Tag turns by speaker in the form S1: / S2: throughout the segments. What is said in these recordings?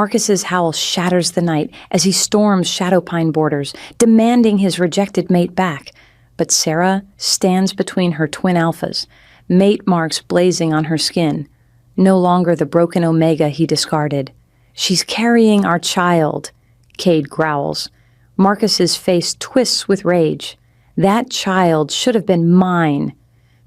S1: Marcus's howl shatters the night as he storms Shadowpine borders, demanding his rejected mate back. But Sarah stands between her twin alphas, mate marks blazing on her skin. No longer the broken Omega he discarded. "She's carrying our child," Cade growls. Marcus's face twists with rage. "That child should have been mine."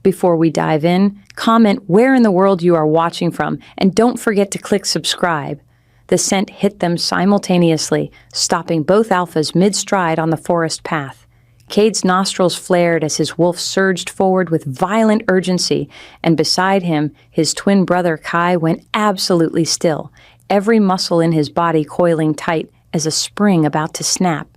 S1: Before we dive in, comment where in the world you are watching from, and don't forget to click subscribe. The scent hit them simultaneously, stopping both alphas mid-stride on the forest path. Cade's nostrils flared as his wolf surged forward with violent urgency, and beside him, his twin brother Kai went absolutely still, every muscle in his body coiling tight as a spring about to snap.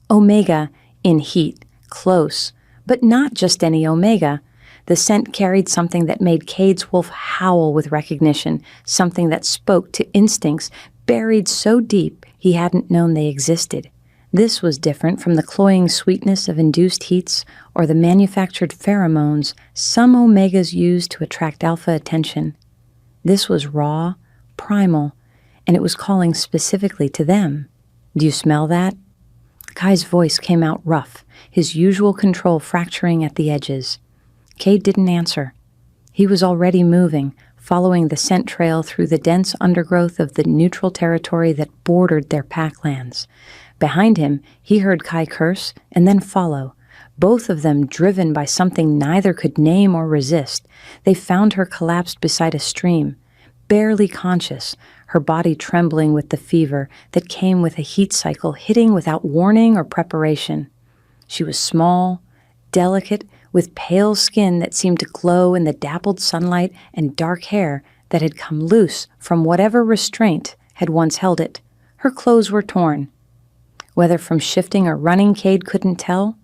S1: Omega in heat, close, but not just any Omega. The scent carried something that made Cade's wolf howl with recognition, something that spoke to instincts buried so deep he hadn't known they existed. This was different from the cloying sweetness of induced heats or the manufactured pheromones some Omegas use to attract alpha attention. This was raw, primal, and it was calling specifically to them. "Do you smell that?" Kai's voice came out rough, his usual control fracturing at the edges. Cade didn't answer. He was already moving, following the scent trail through the dense undergrowth of the neutral territory that bordered their packlands. Behind him, he heard Kai curse and then follow, both of them driven by something neither could name or resist. They found her collapsed beside a stream, barely conscious, her body trembling with the fever that came with a heat cycle hitting without warning or preparation. She was small, delicate, with pale skin that seemed to glow in the dappled sunlight and dark hair that had come loose from whatever restraint had once held it. Her clothes were torn. Whether from shifting or running, Cade couldn't tell.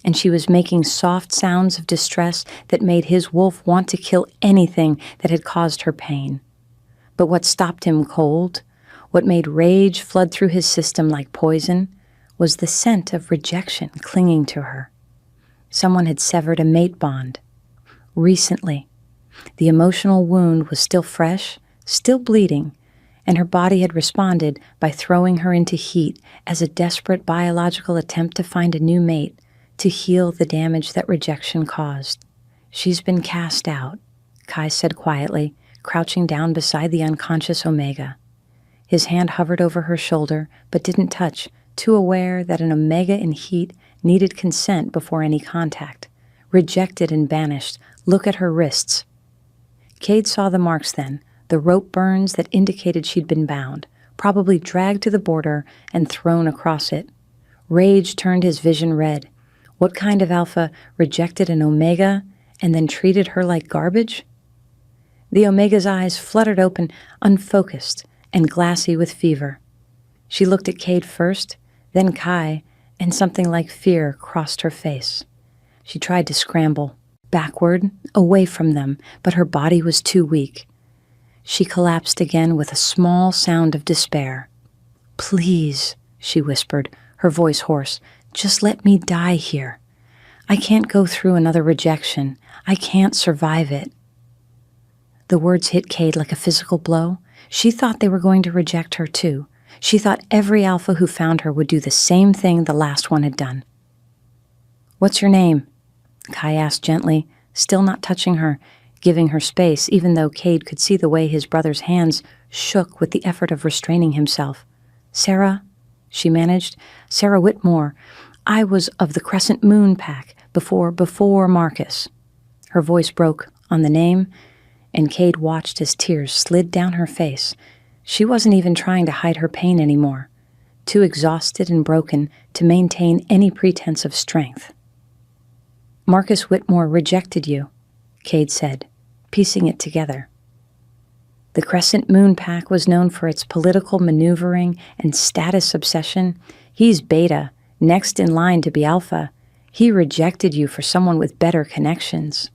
S1: And she was making soft sounds of distress that made his wolf want to kill anything that had caused her pain. But what stopped him cold, what made rage flood through his system like poison, was the scent of rejection clinging to her. Someone had severed a mate bond. Recently. The emotional wound was still fresh, still bleeding, and her body had responded by throwing her into heat as a desperate biological attempt to find a new mate, to heal the damage that rejection caused. "She's been cast out," Kai said quietly, crouching down beside the unconscious Omega. His hand hovered over her shoulder, but didn't touch, too aware that an Omega in heat needed consent before any contact. Rejected and banished, look at her wrists. Cade saw the marks then, the rope burns that indicated she'd been bound, probably dragged to the border and thrown across it. Rage turned his vision red. What kind of alpha rejected an Omega and then treated her like garbage? The Omega's eyes fluttered open, unfocused and glassy with fever. She looked at Cade first, then Kai, and something like fear crossed her face. She tried to scramble, backward, away from them, but her body was too weak. She collapsed again with a small sound of despair. "Please," she whispered, her voice hoarse, "just let me die here. I can't go through another rejection. I can't survive it." The words hit Cade like a physical blow. She thought they were going to reject her too. She thought every alpha who found her would do the same thing the last one had done. "What's your name?" Kai asked gently, still not touching her, giving her space, even though Cade could see the way his brother's hands shook with the effort of restraining himself. "Sarah," she managed. "Sarah Whitmore. I was of the Crescent Moon Pack before Marcus." Her voice broke on the name, and Cade watched as tears slid down her face. She wasn't even trying to hide her pain anymore, too exhausted and broken to maintain any pretense of strength. "Marcus Whitmore rejected you," Cade said, piecing it together. The Crescent Moon Pack was known for its political maneuvering and status obsession. He's Beta, next in line to be Alpha. He rejected you for someone with better connections.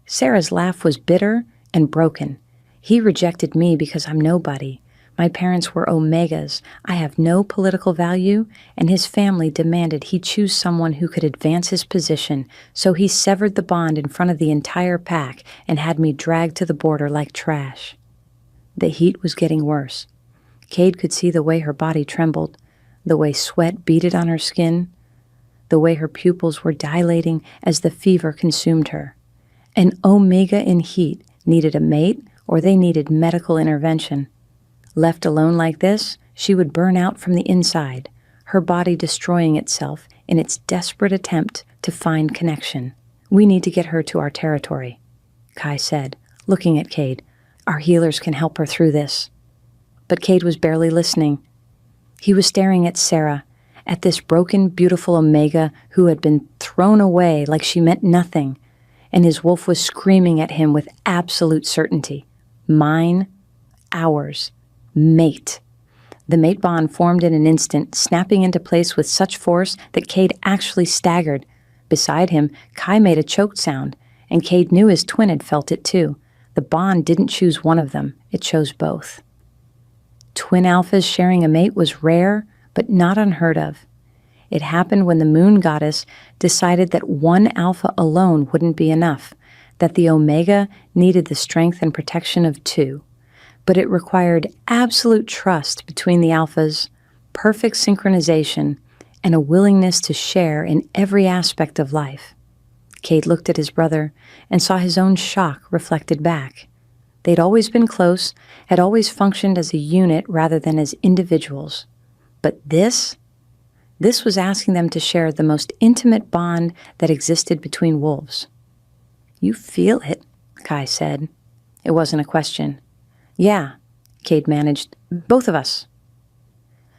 S1: Sarah's laugh was bitter and broken. "He rejected me because I'm nobody. My parents were Omegas. I have no political value, and his family demanded he choose someone who could advance his position, so he severed the bond in front of the entire pack and had me dragged to the border like trash." The heat was getting worse. Cade could see the way her body trembled, the way sweat beaded on her skin, the way her pupils were dilating as the fever consumed her. An omega in heat needed a mate, or they needed medical intervention. Left alone like this, she would burn out from the inside, her body destroying itself in its desperate attempt to find connection. "We need to get her to our territory," Kai said, looking at Cade. "Our healers can help her through this." But Cade was barely listening. He was staring at Sarah, at this broken, beautiful Omega who had been thrown away like she meant nothing, and his wolf was screaming at him with absolute certainty. Mine, ours, mate. The mate bond formed in an instant, snapping into place with such force that Cade actually staggered. Beside him, Kai made a choked sound, and Cade knew his twin had felt it too. The bond didn't choose one of them, it chose both. Twin alphas sharing a mate was rare, but not unheard of. It happened when the moon goddess decided that one alpha alone wouldn't be enough, that the Omega needed the strength and protection of two. But it required absolute trust between the alphas, perfect synchronization, and a willingness to share in every aspect of life. Cade looked at his brother and saw his own shock reflected back. They'd always been close, had always functioned as a unit rather than as individuals. But this was asking them to share the most intimate bond that existed between wolves. "You feel it," Kai said. It wasn't a question. "Yeah," Cade managed. "Both of us."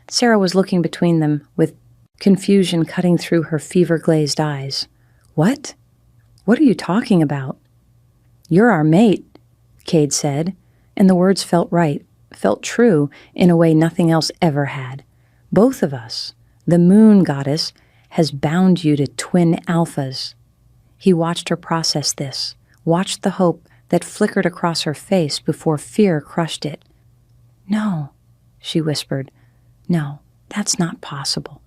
S1: Sarah was looking between them, with confusion cutting through her fever-glazed eyes. "What? What are you talking about?" "You're our mate," Cade said, and the words felt right, felt true in a way nothing else ever had. "Both of us. The moon goddess has bound you to twin alphas." He watched her process this, watched the hope that flickered across her face before fear crushed it. "No," she whispered. "No, that's not possible.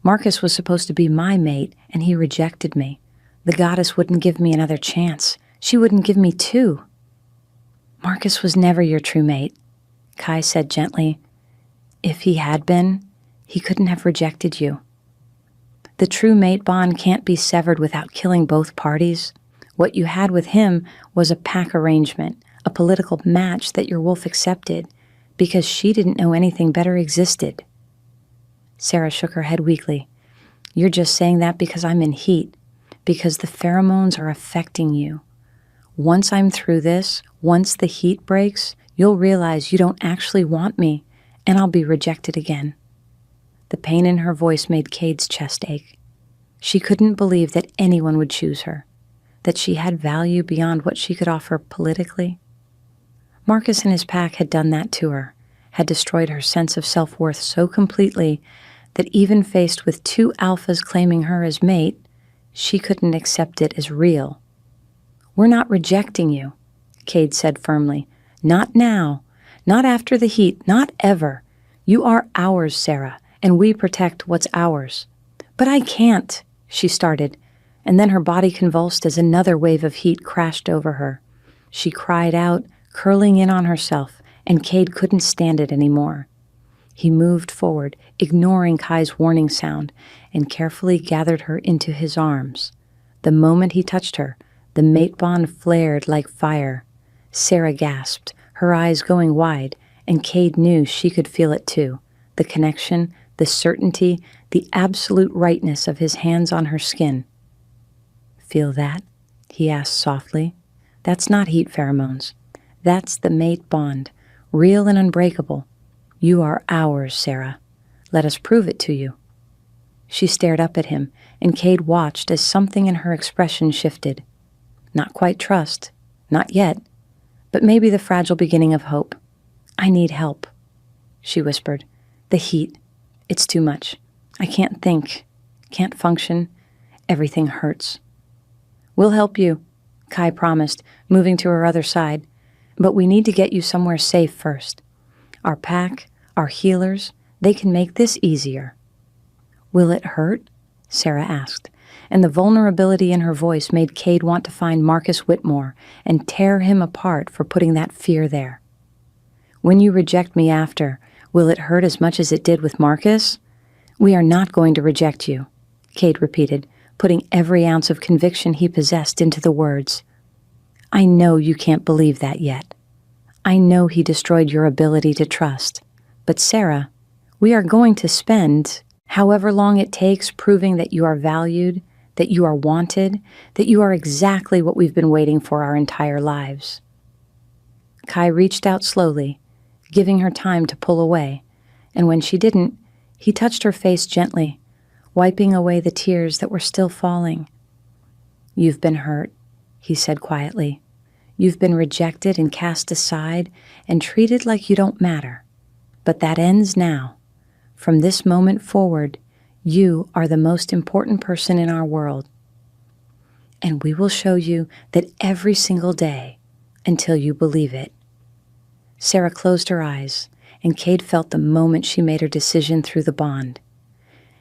S1: Marcus was supposed to be my mate, and he rejected me. The goddess wouldn't give me another chance. She wouldn't give me two." "Marcus was never your true mate," Kai said gently. "If he had been, he couldn't have rejected you. The true mate bond can't be severed without killing both parties. What you had with him was a pack arrangement, a political match that your wolf accepted because she didn't know anything better existed." Sarah shook her head weakly. "You're just saying that because I'm in heat, because the pheromones are affecting you. Once I'm through this, once the heat breaks, you'll realize you don't actually want me, and I'll be rejected again." The pain in her voice made Cade's chest ache. She couldn't believe that anyone would choose her, that she had value beyond what she could offer politically. Marcus and his pack had done that to her, had destroyed her sense of self-worth so completely that even faced with two alphas claiming her as mate, she couldn't accept it as real. "We're not rejecting you," Cade said firmly. "Not now. Not after the heat. Not ever. You are ours, Sarah, and we protect what's ours." "But I can't," she started, and then her body convulsed as another wave of heat crashed over her. She cried out, curling in on herself, and Cade couldn't stand it anymore. He moved forward, ignoring Kai's warning sound, and carefully gathered her into his arms. The moment he touched her, the mate bond flared like fire. Sarah gasped, her eyes going wide, and Cade knew she could feel it too. The connection, the certainty, the absolute rightness of his hands on her skin. "Feel that?" he asked softly. "That's not heat pheromones. That's the mate bond, real and unbreakable. You are ours, Sarah. Let us prove it to you." She stared up at him, and Cade watched as something in her expression shifted. Not quite trust, not yet, but maybe the fragile beginning of hope. "I need help," she whispered. "The heat. It's too much. I can't think, can't function. Everything hurts." "We'll help you," Kai promised, moving to her other side. "But we need to get you somewhere safe first. Our pack, our healers, they can make this easier." "Will it hurt?" Sarah asked, and the vulnerability in her voice made Cade want to find Marcus Whitmore and tear him apart for putting that fear there. "When you reject me after, Will it hurt as much as it did with Marcus? We are not going to reject you, Cade repeated, putting every ounce of conviction he possessed into the words. I know you can't believe that yet. I know he destroyed your ability to trust. But Sarah, we are going to spend however long it takes proving that you are valued, that you are wanted, that you are exactly what we've been waiting for our entire lives. Kai reached out slowly, giving her time to pull away, and when she didn't, he touched her face gently, wiping away the tears that were still falling. You've been hurt, he said quietly. You've been rejected and cast aside and treated like you don't matter. But that ends now. From this moment forward, you are the most important person in our world. And we will show you that every single day until you believe it. Sarah closed her eyes, and Cade felt the moment she made her decision through the bond.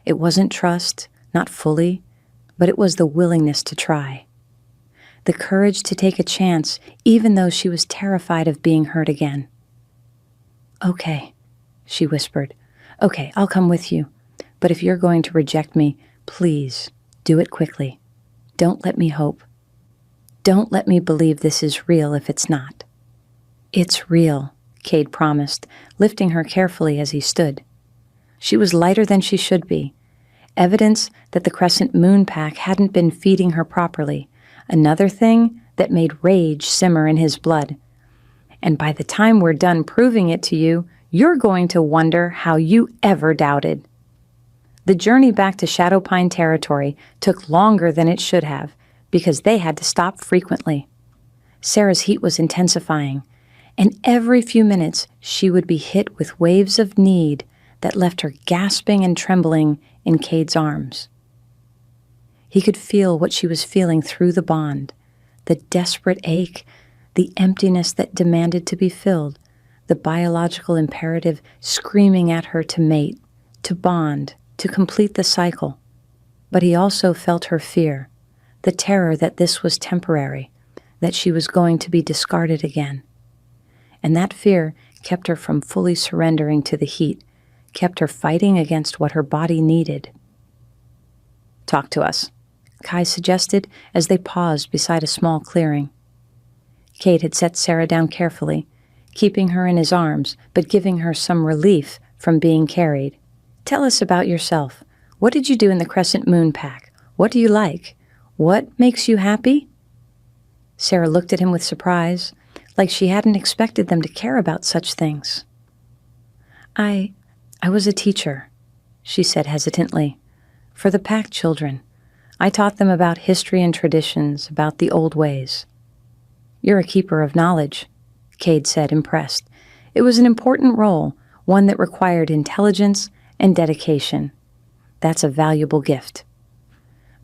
S1: It wasn't trust, not fully, but it was the willingness to try. The courage to take a chance, even though she was terrified of being hurt again. Okay, she whispered. Okay, I'll come with you. But if you're going to reject me, please do it quickly. Don't let me hope. Don't let me believe this is real if it's not. It's real, Cade promised, lifting her carefully as he stood. She was lighter than she should be, evidence that the crescent moon pack hadn't been feeding her properly, another thing that made rage simmer in his blood. And by the time we're done proving it to you, you're going to wonder how you ever doubted. The journey back to Shadowpine territory took longer than it should have, because they had to stop frequently. Sarah's heat was intensifying, and every few minutes she would be hit with waves of need that left her gasping and trembling in Cade's arms. He could feel what she was feeling through the bond, the desperate ache, the emptiness that demanded to be filled, the biological imperative screaming at her to mate, to bond, to complete the cycle. But he also felt her fear, the terror that this was temporary, that she was going to be discarded again. And that fear kept her from fully surrendering to the heat, kept her fighting against what her body needed. Talk to us, Kai suggested as they paused beside a small clearing. Cade had set Sarah down carefully, keeping her in his arms, but giving her some relief from being carried. Tell us about yourself. What did you do in the Crescent Moon Pack? What do you like? What makes you happy? Sarah looked at him with surprise, like she hadn't expected them to care about such things. I was a teacher, she said hesitantly, for the Pack children. I taught them about history and traditions, about the old ways. You're a keeper of knowledge, Cade said, impressed. It was an important role, one that required intelligence and dedication. That's a valuable gift.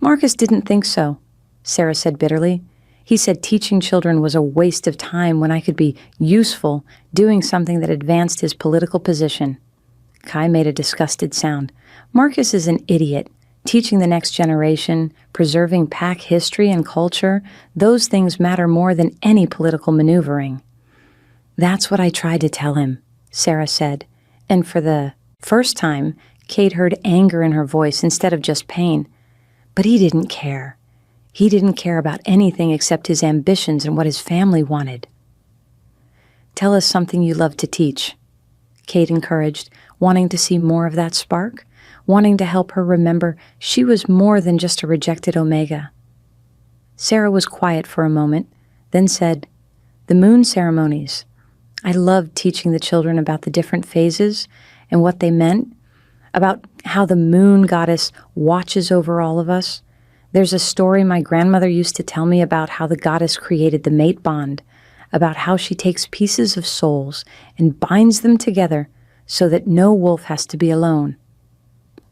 S1: Marcus didn't think so, Sarah said bitterly. He said teaching children was a waste of time when I could be useful doing something that advanced his political position. Kai made a disgusted sound. Marcus is an idiot. Teaching the next generation, preserving Pack history and culture, those things matter more than any political maneuvering. That's what I tried to tell him, Sarah said, and for the first time, Cade heard anger in her voice instead of just pain. But he didn't care. He didn't care about anything except his ambitions and what his family wanted. Tell us something you love to teach, Cade encouraged, wanting to see more of that spark, wanting to help her remember she was more than just a rejected Omega. Sarah was quiet for a moment, then said, The moon ceremonies. I loved teaching the children about the different phases and what they meant, about how the moon goddess watches over all of us. There's a story my grandmother used to tell me about how the goddess created the mate bond, about how she takes pieces of souls and binds them together so that no wolf has to be alone.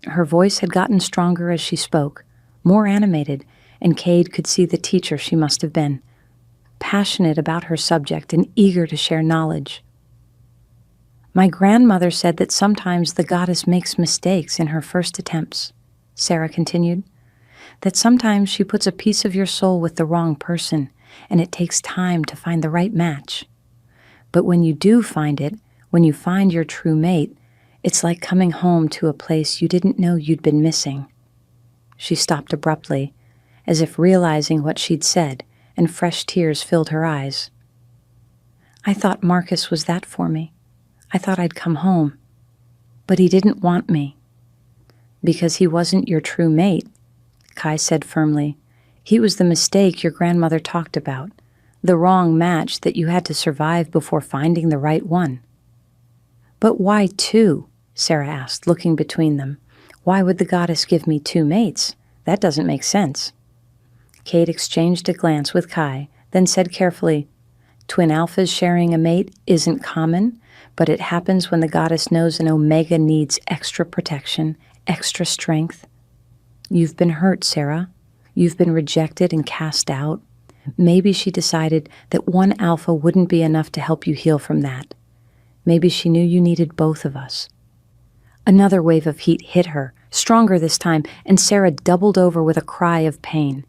S1: Her voice had gotten stronger as she spoke, more animated, and Cade could see the teacher she must have been, passionate about her subject and eager to share knowledge. My grandmother said that sometimes the goddess makes mistakes in her first attempts, Sarah continued, that sometimes she puts a piece of your soul with the wrong person, and it takes time to find the right match. But when you do find it, when you find your true mate, It's like coming home to a place you didn't know you'd been missing." She stopped abruptly, as if realizing what she'd said, and fresh tears filled her eyes. "I thought Marcus was that for me. I thought I'd come home. But he didn't want me." "Because he wasn't your true mate," Kai said firmly. "He was the mistake your grandmother talked about, the wrong match that you had to survive before finding the right one." "But why two?" Sarah asked, looking between them. "Why would the goddess give me two mates? That doesn't make sense." Kate exchanged a glance with Kai, then said carefully, "Twin alphas sharing a mate isn't common, but it happens when the goddess knows an omega needs extra protection, extra strength. You've been hurt, Sarah. You've been rejected and cast out. Maybe she decided that one alpha wouldn't be enough to help you heal from that. Maybe she knew you needed both of us." Another wave of heat hit her, stronger this time, and Sarah doubled over with a cry of pain.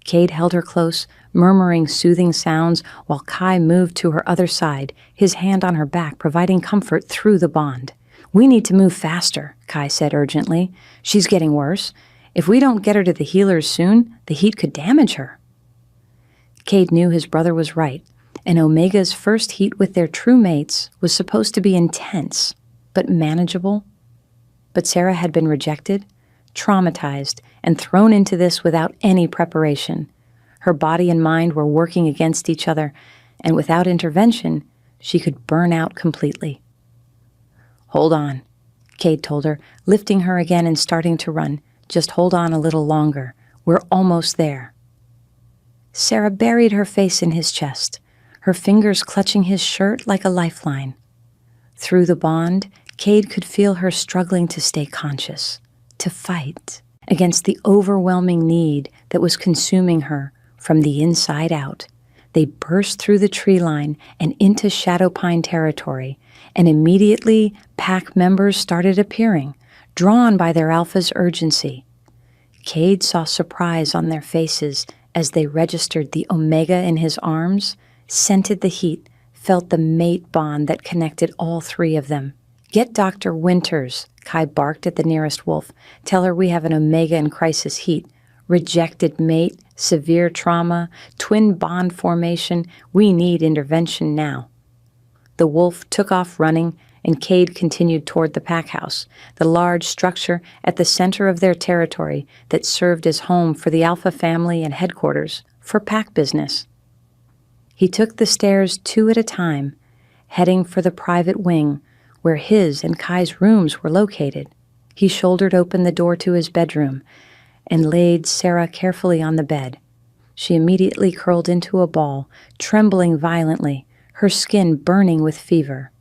S1: Cade held her close, murmuring soothing sounds, while Kai moved to her other side, his hand on her back, providing comfort through the bond. "We need to move faster," Kai said urgently. "She's getting worse. If we don't get her to the healers soon, the heat could damage her." Cade knew his brother was right, and Omega's first heat with their true mates was supposed to be intense, but manageable. But Sarah had been rejected, traumatized, and thrown into this without any preparation. Her body and mind were working against each other, and without intervention, she could burn out completely. "Hold on," Cade told her, lifting her again and starting to run. "Just hold on a little longer. We're almost there." Sarah buried her face in his chest, her fingers clutching his shirt like a lifeline. Through the bond, Cade could feel her struggling to stay conscious, to fight against the overwhelming need that was consuming her from the inside out. They burst through the tree line and into Shadow Pine territory, and immediately pack members started appearing, drawn by their alpha's urgency. Cade saw surprise on their faces as they registered the Omega in his arms, scented the heat, felt the mate bond that connected all three of them. "Get Dr. Winters," Kai barked at the nearest wolf. "Tell her we have an Omega in crisis heat. Rejected mate, severe trauma, twin bond formation. We need intervention now." The wolf took off running, and Cade continued toward the pack house, the large structure at the center of their territory that served as home for the Alpha family and headquarters for pack business. He took the stairs two at a time, heading for the private wing, where his and Kai's rooms were located. He shouldered open the door to his bedroom and laid Sarah carefully on the bed. She immediately curled into a ball, trembling violently, her skin burning with fever.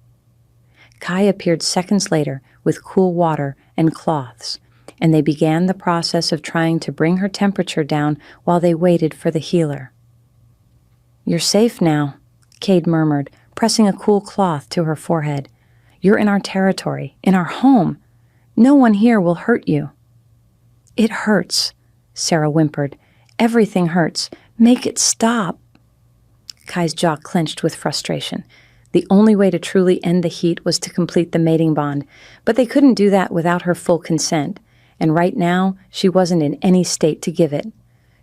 S1: Kai appeared seconds later with cool water and cloths, and they began the process of trying to bring her temperature down while they waited for the healer. "You're safe now," Cade murmured, pressing a cool cloth to her forehead. "You're in our territory, in our home. No one here will hurt you." "It hurts," Sarah whimpered. "Everything hurts. Make it stop." Kai's jaw clenched with frustration. The only way to truly end the heat was to complete the mating bond, but they couldn't do that without her full consent, and right now she wasn't in any state to give it.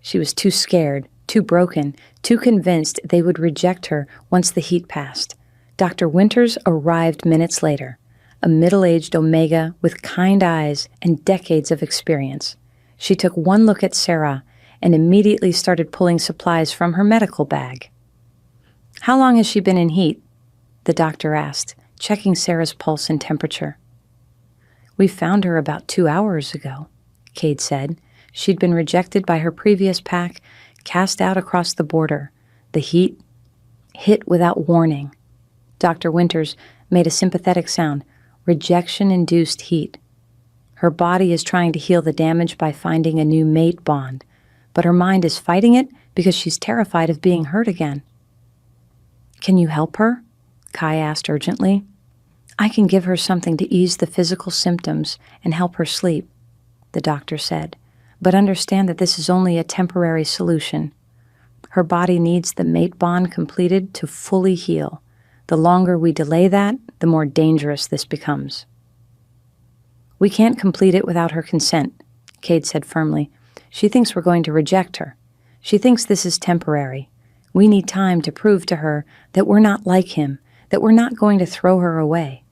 S1: She was too scared, too broken, too convinced they would reject her once the heat passed. Dr. Winters arrived minutes later, a middle-aged Omega with kind eyes and decades of experience. She took one look at Sarah and immediately started pulling supplies from her medical bag. "How long has she been in heat?" the doctor asked, checking Sarah's pulse and temperature. "We found her about 2 hours ago," Cade said. She'd been rejected by her previous pack, cast out across the border. The heat hit without warning. Dr. Winters made a sympathetic sound. "Rejection-induced heat. Her body is trying to heal the damage by finding a new mate bond, but her mind is fighting it because she's terrified of being hurt again." "Can you help her?" Kai asked urgently. "I can give her something to ease the physical symptoms and help her sleep," the doctor said, "but understand that this is only a temporary solution. Her body needs the mate bond completed to fully heal. The longer we delay that, the more dangerous this becomes." We can't complete it without her consent, Cade said firmly. She thinks we're going to reject her. She thinks this is temporary. We need time to prove to her that we're not like him, that we're not going to throw her away.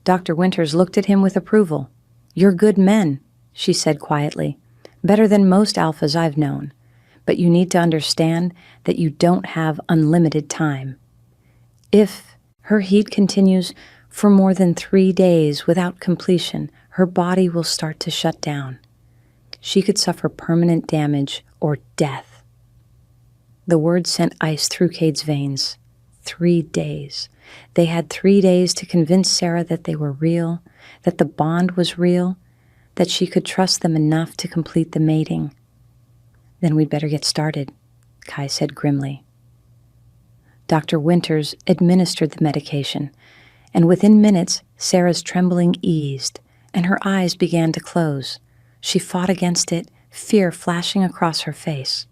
S1: Dr. Winters looked at him with approval. You're good men, she said quietly. Better than most alphas I've known. But you need to understand that you don't have unlimited time. If her heat continues for more than 3 days without completion, her body will start to shut down. She could suffer permanent damage or death. The words sent ice through Cade's veins. 3 days. They had 3 days to convince Sarah that they were real, that the bond was real, that she could trust them enough to complete the mating. Then we'd better get started, Kai said grimly. Dr. Winters administered the medication, and within minutes, Sarah's trembling eased, and her eyes began to close. She fought against it, fear flashing across her face.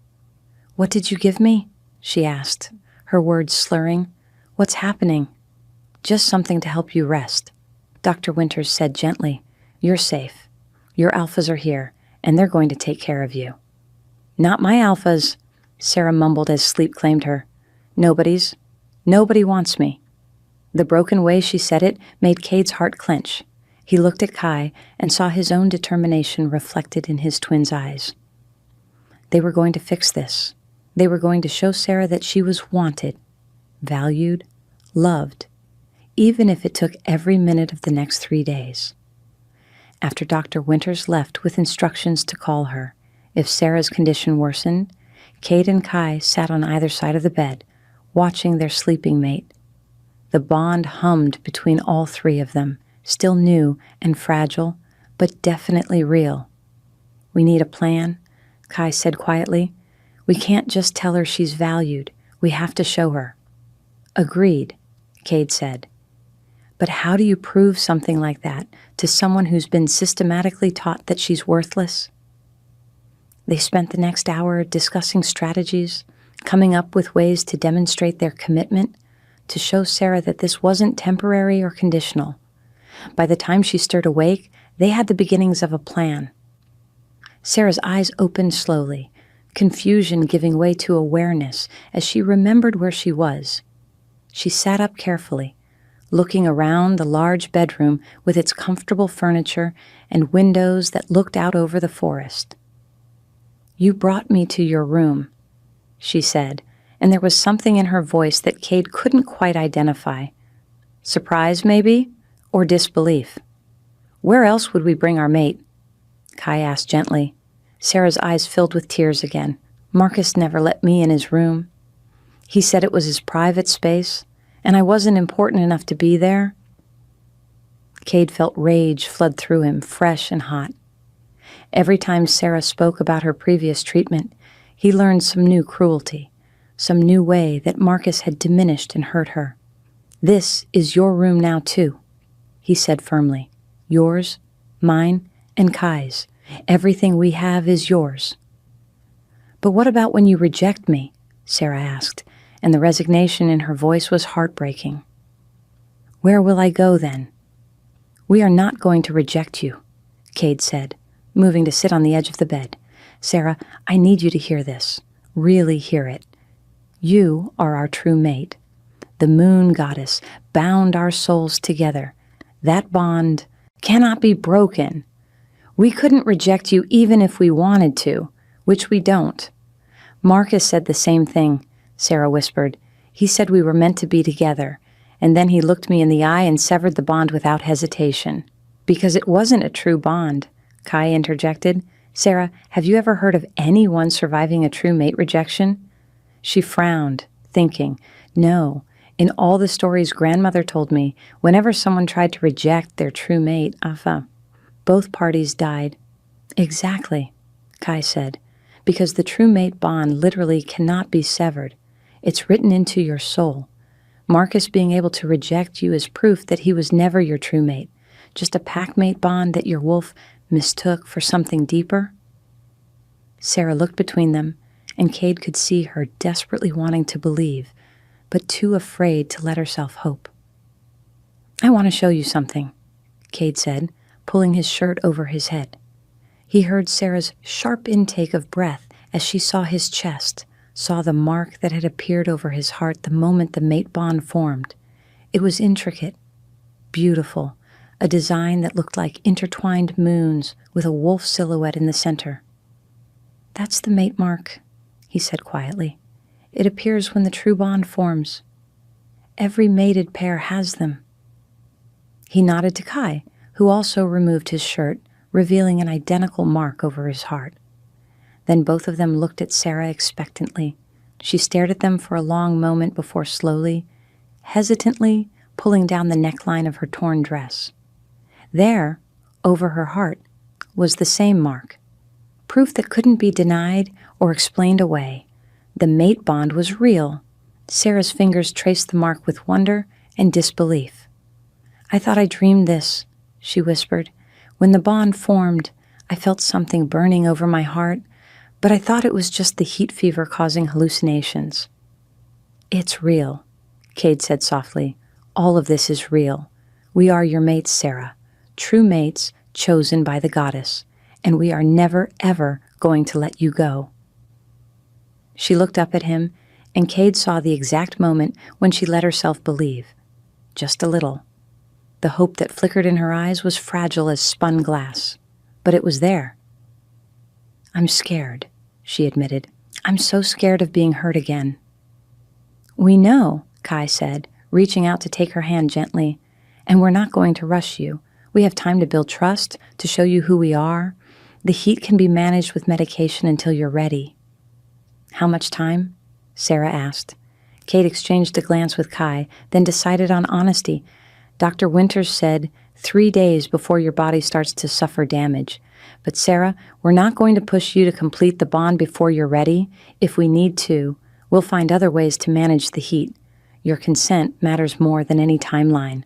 S1: What did you give me? She asked, her words slurring. What's happening? Just something to help you rest. Dr. Winters said gently, You're safe. Your alphas are here, and they're going to take care of you. Not my alphas, Sarah mumbled as sleep claimed her. Nobody's. Nobody wants me. The broken way she said it made Cade's heart clench. He looked at Kai and saw his own determination reflected in his twin's eyes. They were going to fix this. They were going to show Sarah that she was wanted, valued, loved, even if it took every minute of the next 3 days. After Dr. Winters left with instructions to call her, if Sarah's condition worsened, Cade and Kai sat on either side of the bed, watching their sleeping mate. The bond hummed between all three of them, still new and fragile, but definitely real. We need a plan, Kai said quietly. We can't just tell her she's valued. We have to show her. Agreed, Cade said. But how do you prove something like that to someone who's been systematically taught that she's worthless? They spent the next hour discussing strategies, coming up with ways to demonstrate their commitment, to show Sarah that this wasn't temporary or conditional. By the time she stirred awake, they had the beginnings of a plan. Sarah's eyes opened slowly, confusion giving way to awareness as she remembered where she was. She sat up carefully, looking around the large bedroom with its comfortable furniture and windows that looked out over the forest. You brought me to your room, she said, and there was something in her voice that Cade couldn't quite identify. Surprise, maybe? Or disbelief? Where else would we bring our mate? Kai asked gently. Sarah's eyes filled with tears again. Marcus never let me in his room. He said it was his private space, and I wasn't important enough to be there. Cade felt rage flood through him, fresh and hot. Every time Sarah spoke about her previous treatment, he learned some new cruelty, some new way that Marcus had diminished and hurt her. This is your room now, too, he said firmly. Yours, mine, and Kai's. Everything we have is yours. But what about when you reject me? Sarah asked, and the resignation in her voice was heartbreaking. Where will I go then? We are not going to reject you, Cade said, moving to sit on the edge of the bed. Sarah, I need you to hear this. Really hear it. You are our true mate. The moon goddess bound our souls together. That bond cannot be broken. We couldn't reject you even if we wanted to, which we don't. Marcus said the same thing, Sarah whispered. He said we were meant to be together, and then he looked me in the eye and severed the bond without hesitation. Because it wasn't a true bond, Kai interjected. Sarah, have you ever heard of anyone surviving a true mate rejection? She frowned, thinking, no. In all the stories grandmother told me, whenever someone tried to reject their true mate, both parties died. Exactly, Kai said, because the true mate bond literally cannot be severed. It's written into your soul. Marcus being able to reject you is proof that he was never your true mate, just a pack-mate bond that your wolf mistook for something deeper. Sarah looked between them, and Cade could see her desperately wanting to believe, but too afraid to let herself hope. I want to show you something, Cade said, pulling his shirt over his head. He heard Sarah's sharp intake of breath as she saw his chest, saw the mark that had appeared over his heart the moment the mate bond formed. It was intricate, beautiful, a design that looked like intertwined moons with a wolf silhouette in the center. "That's the mate mark," he said quietly. "It appears when the true bond forms. Every mated pair has them." He nodded to Kai, who also removed his shirt, revealing an identical mark over his heart. Then both of them looked at Sarah expectantly. She stared at them for a long moment before slowly, hesitantly pulling down the neckline of her torn dress. There, over her heart, was the same mark, proof that couldn't be denied or explained away. The mate bond was real. Sarah's fingers traced the mark with wonder and disbelief. "I thought I dreamed this," she whispered. "When the bond formed, I felt something burning over my heart, but I thought it was just the heat fever causing hallucinations." "It's real," Cade said softly. "All of this is real. We are your mates, Sarah, true mates chosen by the goddess, and we are never, ever going to let you go." She looked up at him, and Cade saw the exact moment when she let herself believe. Just a little. The hope that flickered in her eyes was fragile as spun glass, but it was there. "I'm scared," she admitted. "I'm so scared of being hurt again." "We know," Kai said, reaching out to take her hand gently, "and we're not going to rush you. We have time to build trust, to show you who we are. The heat can be managed with medication until you're ready." "How much time?" Sarah asked. Cade exchanged a glance with Kai, then decided on honesty. "Dr. Winters said 3 days before your body starts to suffer damage. But Sarah, we're not going to push you to complete the bond before you're ready. If we need to, we'll find other ways to manage the heat. Your consent matters more than any timeline."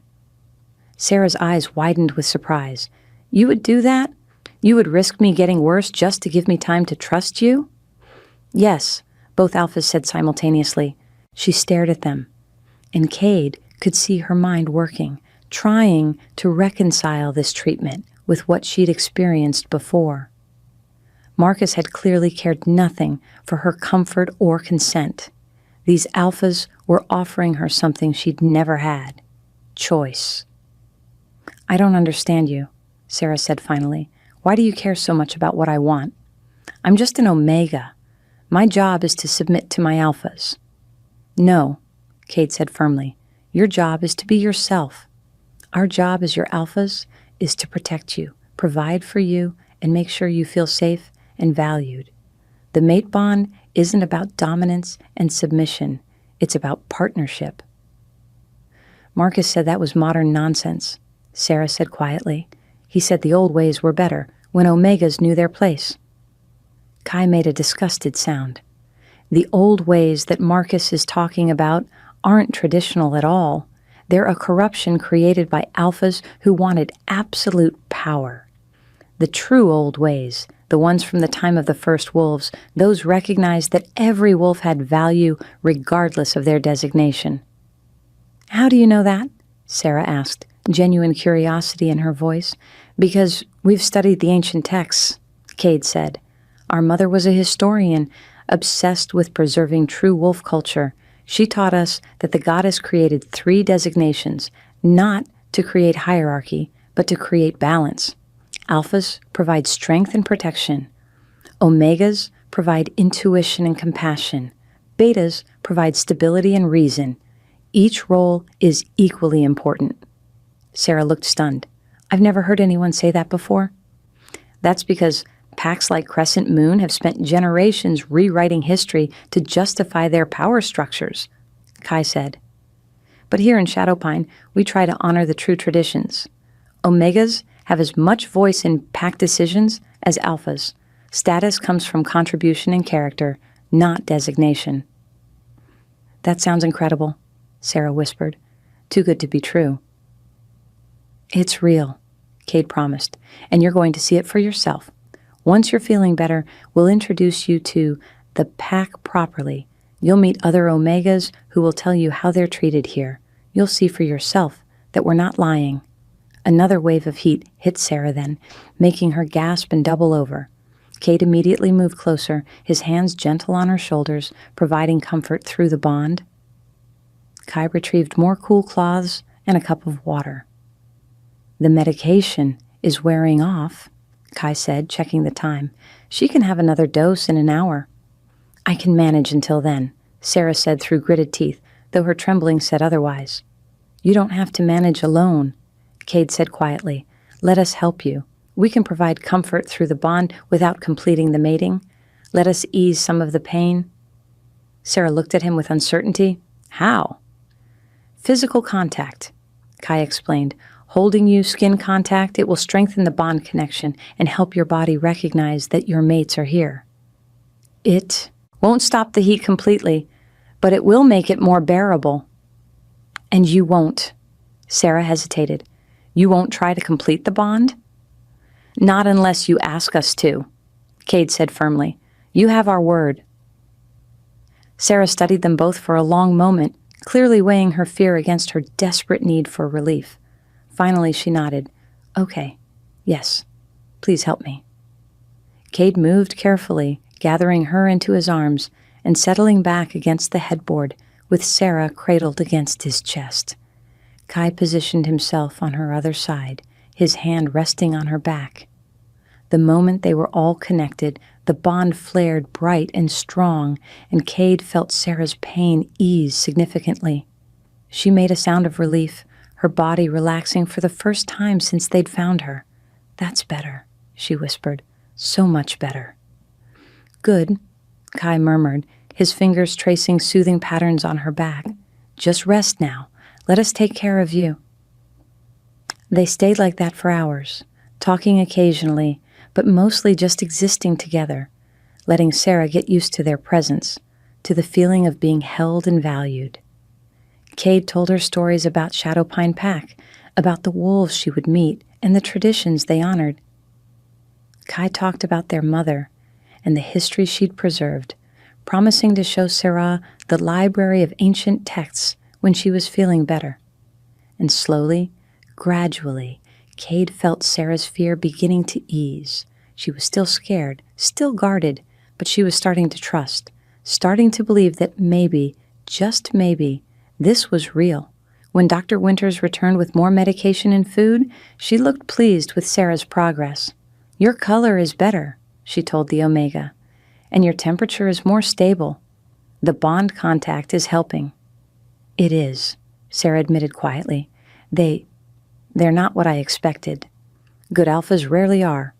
S1: Sarah's eyes widened with surprise. "You would do that? You would risk me getting worse just to give me time to trust you?" "Yes," both alphas said simultaneously. She stared at them, and Cade could see her mind working, trying to reconcile this treatment with what she'd experienced before. Marcus had clearly cared nothing for her comfort or consent. These alphas were offering her something she'd never had: choice. "I don't understand you," Sarah said finally. "Why do you care so much about what I want? I'm just an omega. My job is to submit to my alphas." "No," Cade said firmly. "Your job is to be yourself. Our job as your alphas is to protect you, provide for you, and make sure you feel safe and valued. The mate bond isn't about dominance and submission. It's about partnership." Marcus said that was modern nonsense, Sarah said quietly. "He said the old ways were better, when omegas knew their place." Kai made a disgusted sound. "The old ways that Marcus is talking about aren't traditional at all. They're a corruption created by alphas who wanted absolute power. The true old ways, the ones from the time of the first wolves, those recognized that every wolf had value regardless of their designation." "How do you know that?" Sarah asked, genuine curiosity in her voice. "Because we've studied the ancient texts," Cade said. "Our mother was a historian, obsessed with preserving true wolf culture. She taught us that the goddess created 3 designations, not to create hierarchy, but to create balance. Alphas provide strength and protection. Omegas provide intuition and compassion. Betas provide stability and reason. Each role is equally important." Sarah looked stunned. "I've never heard anyone say that before." "That's because packs like Crescent Moon have spent generations rewriting history to justify their power structures," Kai said. "But here in Shadowpine, we try to honor the true traditions. Omegas have as much voice in pack decisions as alphas. Status comes from contribution and character, not designation." "That sounds incredible," Sarah whispered. "Too good to be true." "It's real," Cade promised, "and you're going to see it for yourself. Once you're feeling better, we'll introduce you to the pack properly. You'll meet other omegas who will tell you how they're treated here. You'll see for yourself that we're not lying. Another wave of heat hit Sarah then, making her gasp and double over. Cade immediately moved closer, his hands gentle on her shoulders, providing comfort through the bond. Kai retrieved more cool cloths and a cup of water. "The medication is wearing off," Kai said, checking the time. "She can have another dose in an hour." "I can manage until then," Sarah said through gritted teeth, though her trembling said otherwise. "You don't have to manage alone," Cade said quietly. "Let us help you. We can provide comfort through the bond without completing the mating. Let us ease some of the pain." Sarah looked at him with uncertainty. "How?" "Physical contact," Kai explained. "Holding you, skin contact, it will strengthen the bond connection and help your body recognize that your mates are here. It won't stop the heat completely, but it will make it more bearable." "And you won't," Sarah hesitated. "You won't try to complete the bond?" "Not unless you ask us to," Cade said firmly. "You have our word." Sarah studied them both for a long moment, clearly weighing her fear against her desperate need for relief. Finally, she nodded. "Okay, yes, please help me." Cade moved carefully, gathering her into his arms and settling back against the headboard, with Sarah cradled against his chest. Kai positioned himself on her other side, his hand resting on her back. The moment they were all connected, the bond flared bright and strong, and Cade felt Sarah's pain ease significantly. She made a sound of relief, her body relaxing for the first time since they'd found her. "That's better," she whispered. "So much better." "Good," Kai murmured, his fingers tracing soothing patterns on her back. "Just rest now. Let us take care of you." They stayed like that for hours, talking occasionally, but mostly just existing together, letting Sarah get used to their presence, to the feeling of being held and valued. Cade told her stories about Shadowpine Pack, about the wolves she would meet, and the traditions they honored. Kai talked about their mother and the history she'd preserved, promising to show Sarah the library of ancient texts when she was feeling better. And slowly, gradually, Cade felt Sarah's fear beginning to ease. She was still scared, still guarded, but she was starting to trust, starting to believe that maybe, just maybe, this was real. When Dr. Winters returned with more medication and food, she looked pleased with Sarah's progress. "Your color is better," she told the Omega, "and your temperature is more stable. The bond contact is helping." "It is," Sarah admitted quietly. They're not what I expected." "Good alphas rarely are,"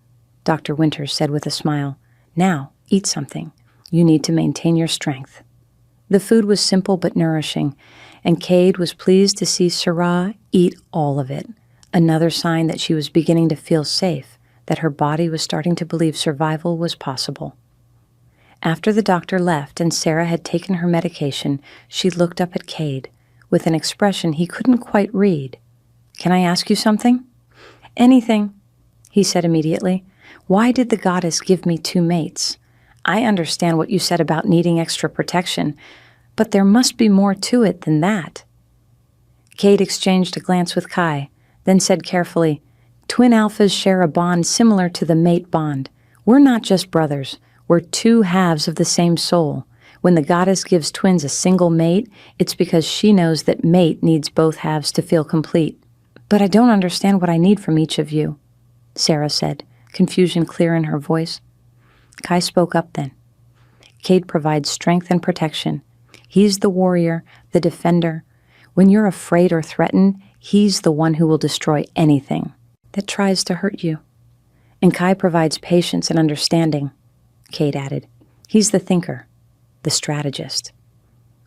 S1: Dr. Winters said with a smile. "Now, eat something. You need to maintain your strength." The food was simple but nourishing, and Cade was pleased to see Sarah eat all of it, another sign that she was beginning to feel safe, that her body was starting to believe survival was possible. After the doctor left and Sarah had taken her medication, she looked up at Cade with an expression he couldn't quite read. "Can I ask you something?" "Anything," he said immediately. "Why did the goddess give me 2 mates? I understand what you said about needing extra protection, but there must be more to it than that." Cade exchanged a glance with Kai, then said carefully, "Twin alphas share a bond similar to the mate bond. We're not just brothers. We're 2 halves of the same soul. When the goddess gives twins a single mate, it's because she knows that mate needs both halves to feel complete." "But I don't understand what I need from each of you," Sarah said, confusion clear in her voice. Kai spoke up then. "Cade provides strength and protection. He's the warrior, the defender. When you're afraid or threatened, he's the one who will destroy anything that tries to hurt you. And Kai provides patience and understanding," Cade added. "He's the thinker, the strategist.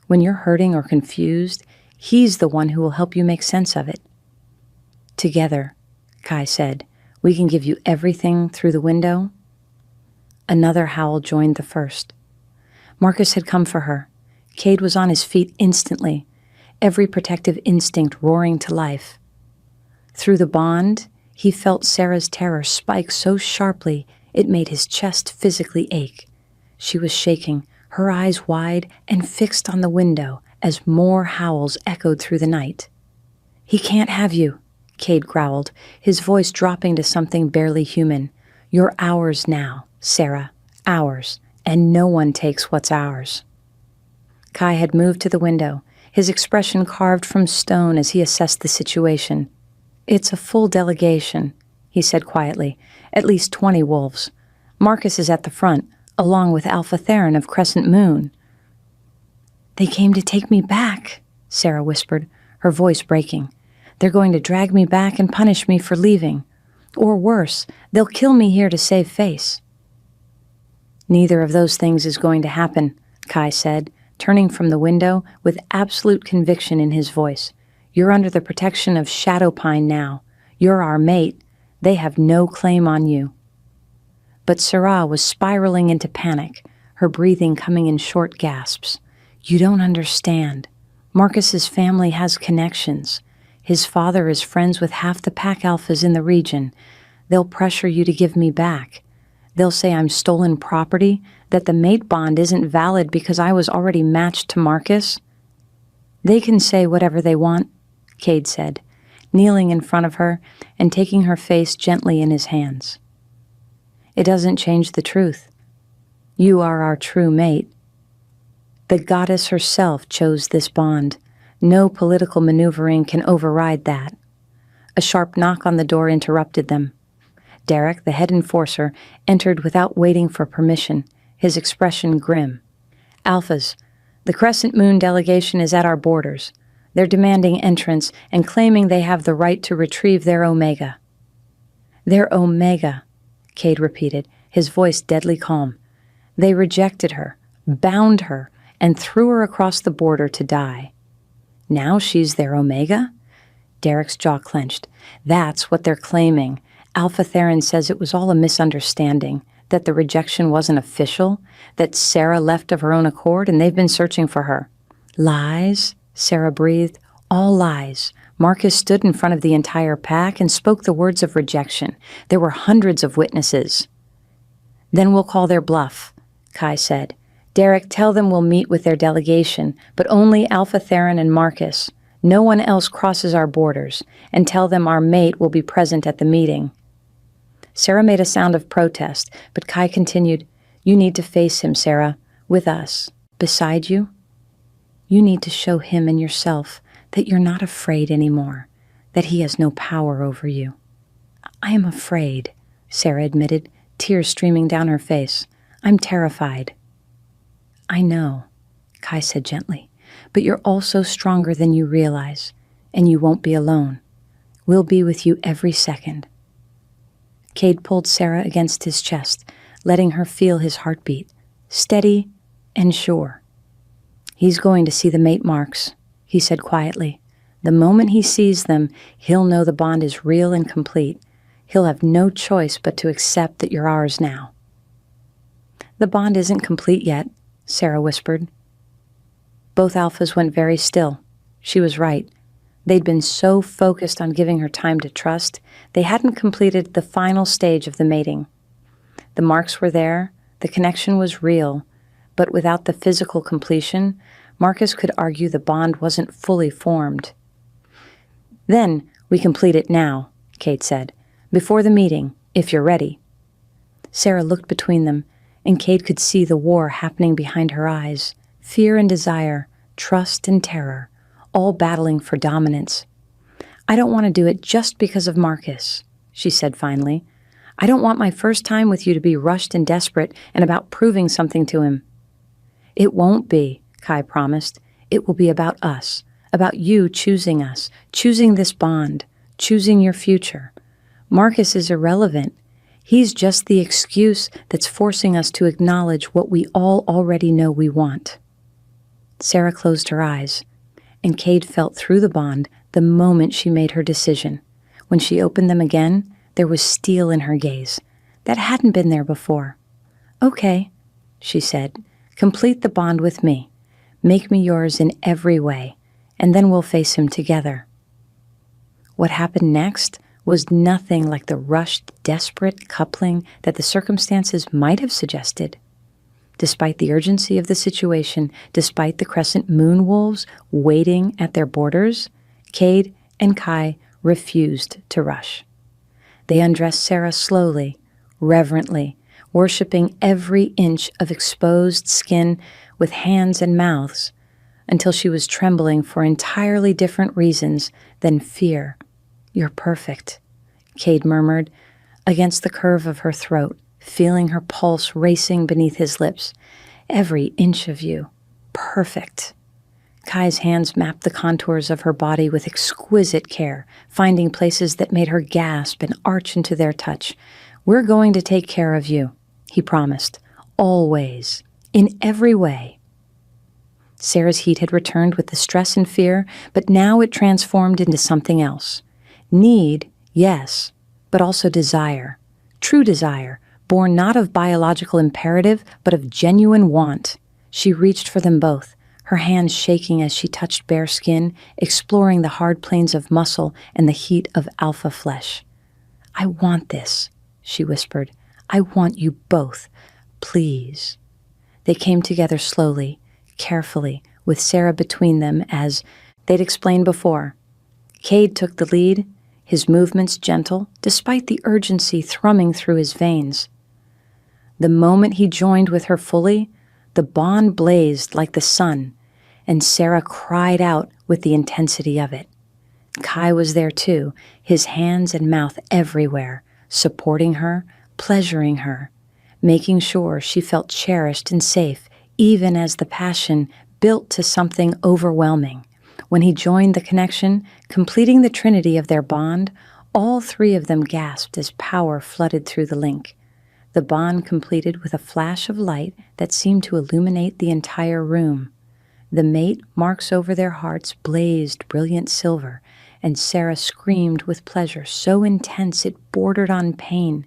S1: When you're hurting or confused, he's the one who will help you make sense of it." "Together," Kai said, "we can give you everything through the window." Another howl joined the first. Marcus had come for her. Cade was on his feet instantly, every protective instinct roaring to life. Through the bond, he felt Sarah's terror spike so sharply it made his chest physically ache. She was shaking, her eyes wide and fixed on the window as more howls echoed through the night. "He can't have you," Cade growled, his voice dropping to something barely human. "You're ours now, Sarah. Ours. And no one takes what's ours." Kai had moved to the window, his expression carved from stone as he assessed the situation. "It's a full delegation," he said quietly. "At least 20 wolves. Marcus is at the front, along with Alpha Theron of Crescent Moon." "They came to take me back," Sarah whispered, her voice breaking. "They're going to drag me back and punish me for leaving. Or worse, they'll kill me here to save face." "Neither of those things is going to happen," Kai said, turning from the window with absolute conviction in his voice. "You're under the protection of Shadowpine now. You're our mate. They have no claim on you." But Sarah was spiraling into panic, her breathing coming in short gasps. "You don't understand. Marcus's family has connections. His father is friends with half the pack alphas in the region. They'll pressure you to give me back. They'll say I'm stolen property, that the mate bond isn't valid because I was already matched to Marcus." "They can say whatever they want," Cade said, kneeling in front of her and taking her face gently in his hands. "It doesn't change the truth. You are our true mate. The goddess herself chose this bond. No political maneuvering can override that." A sharp knock on the door interrupted them. Derek, the head enforcer, entered without waiting for permission, his expression grim. "Alphas, the Crescent Moon delegation is at our borders. They're demanding entrance and claiming they have the right to retrieve their Omega." "Their Omega," Cade repeated, his voice deadly calm. "They rejected her, bound her, and threw her across the border to die. Now she's their Omega?" Derek's jaw clenched. "That's what they're claiming. Alpha Theron says it was all a misunderstanding, that the rejection wasn't official, that Sarah left of her own accord and they've been searching for her." "Lies," Sarah breathed. "All lies. Marcus stood in front of the entire pack and spoke the words of rejection. There were hundreds of witnesses." "Then we'll call their bluff," Kai said. "Derek, tell them we'll meet with their delegation, but only Alpha Theron and Marcus. No one else crosses our borders, and tell them our mate will be present at the meeting." Sarah made a sound of protest, but Kai continued, "You need to face him, Sarah, with us, beside you. You need to show him and yourself that you're not afraid anymore, that he has no power over you." "I am afraid," Sarah admitted, tears streaming down her face. "I'm terrified." "I know," Kai said gently, "but you're also stronger than you realize, and you won't be alone. We'll be with you every second." Cade pulled Sarah against his chest, letting her feel his heartbeat, steady and sure. "He's going to see the mate marks," he said quietly. "The moment he sees them, he'll know the bond is real and complete. He'll have no choice but to accept that you're ours now." "The bond isn't complete yet," Sarah whispered. Both alphas went very still. She was right. They'd been so focused on giving her time to trust, they hadn't completed the final stage of the mating. The marks were there, the connection was real, but without the physical completion, Marcus could argue the bond wasn't fully formed. "Then we complete it now," Cade said, "before the meeting, if you're ready." Sarah looked between them, and Cade could see the war happening behind her eyes, fear and desire, trust and terror, all battling for dominance. "I don't want to do it just because of Marcus," she said finally. "I don't want my first time with you to be rushed and desperate and about proving something to him." "It won't be," Kai promised. "It will be about us, about you choosing us, choosing this bond, choosing your future. Marcus is irrelevant. He's just the excuse that's forcing us to acknowledge what we all already know we want." Sarah closed her eyes, and Cade felt through the bond the moment she made her decision. When she opened them again, there was steel in her gaze. That hadn't been there before. "Okay," she said, "complete the bond with me. Make me yours in every way, and then we'll face him together." What happened next was nothing like the rushed, desperate coupling that the circumstances might have suggested. Despite the urgency of the situation, despite the Crescent Moon wolves waiting at their borders, Cade and Kai refused to rush. They undressed Sarah slowly, reverently, worshiping every inch of exposed skin with hands and mouths, until she was trembling for entirely different reasons than fear. "You're perfect," Cade murmured, against the curve of her throat, feeling her pulse racing beneath his lips. "Every inch of you. Perfect." Kai's hands mapped the contours of her body with exquisite care, finding places that made her gasp and arch into their touch. "We're going to take care of you," he promised. "Always. In every way." Sarah's heat had returned with the stress and fear, but now it transformed into something else. Need, yes, but also desire. True desire, born not of biological imperative, but of genuine want. She reached for them both, her hands shaking as she touched bare skin, exploring the hard planes of muscle and the heat of alpha flesh. "I want this," she whispered. "I want you both. Please." They came together slowly, carefully, with Sarah between them as they'd explained before. Cade took the lead, his movements gentle, despite the urgency thrumming through his veins. The moment he joined with her fully, the bond blazed like the sun, and Sarah cried out with the intensity of it. Kai was there too, his hands and mouth everywhere, supporting her, pleasuring her, making sure she felt cherished and safe, even as the passion built to something overwhelming. When he joined the connection, completing the trinity of their bond, all three of them gasped as power flooded through the link. The bond completed with a flash of light that seemed to illuminate the entire room. The mate marks over their hearts blazed brilliant silver, and Sarah screamed with pleasure so intense it bordered on pain.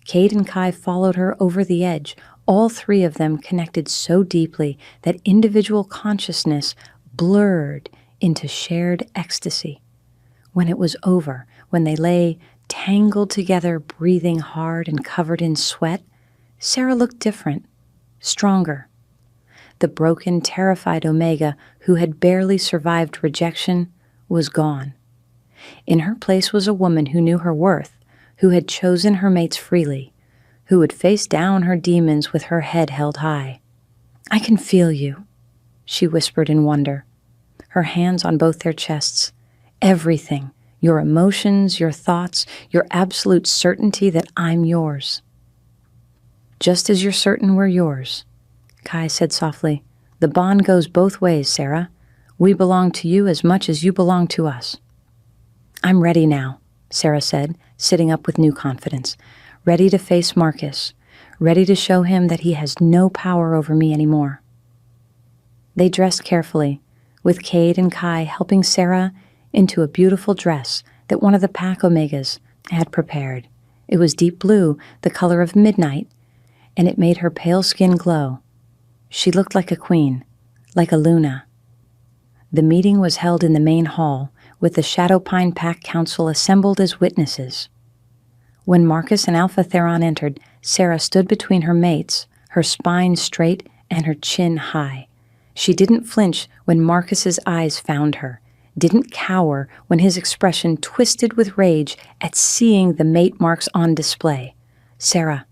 S1: Cade and Kai followed her over the edge, all three of them connected so deeply that individual consciousness blurred into shared ecstasy. When it was over, when they lay tangled together, breathing hard and covered in sweat, Sarah looked different, stronger. The broken, terrified Omega, who had barely survived rejection, was gone. In her place was a woman who knew her worth, who had chosen her mates freely, who would face down her demons with her head held high. "I can feel you," she whispered in wonder, her hands on both their chests. "Everything, your emotions, your thoughts, your absolute certainty that I'm yours." "Just as you're certain we're yours," Kai said softly. "The bond goes both ways, Sarah. We belong to you as much as you belong to us." "I'm ready now," Sarah said, sitting up with new confidence. "Ready to face Marcus. Ready to show him that he has no power over me anymore." They dressed carefully, with Cade and Kai helping Sarah into a beautiful dress that one of the pack Omegas had prepared. It was deep blue, the color of midnight, and it made her pale skin glow. She looked like a queen, like a Luna. The meeting was held in the main hall, with the Shadow Pine Pack Council assembled as witnesses. When Marcus and Alpha Theron entered, Sarah stood between her mates, her spine straight and her chin high. She didn't flinch when Marcus's eyes found her, didn't cower when his expression twisted with rage at seeing the mate marks on display. "Sarah,"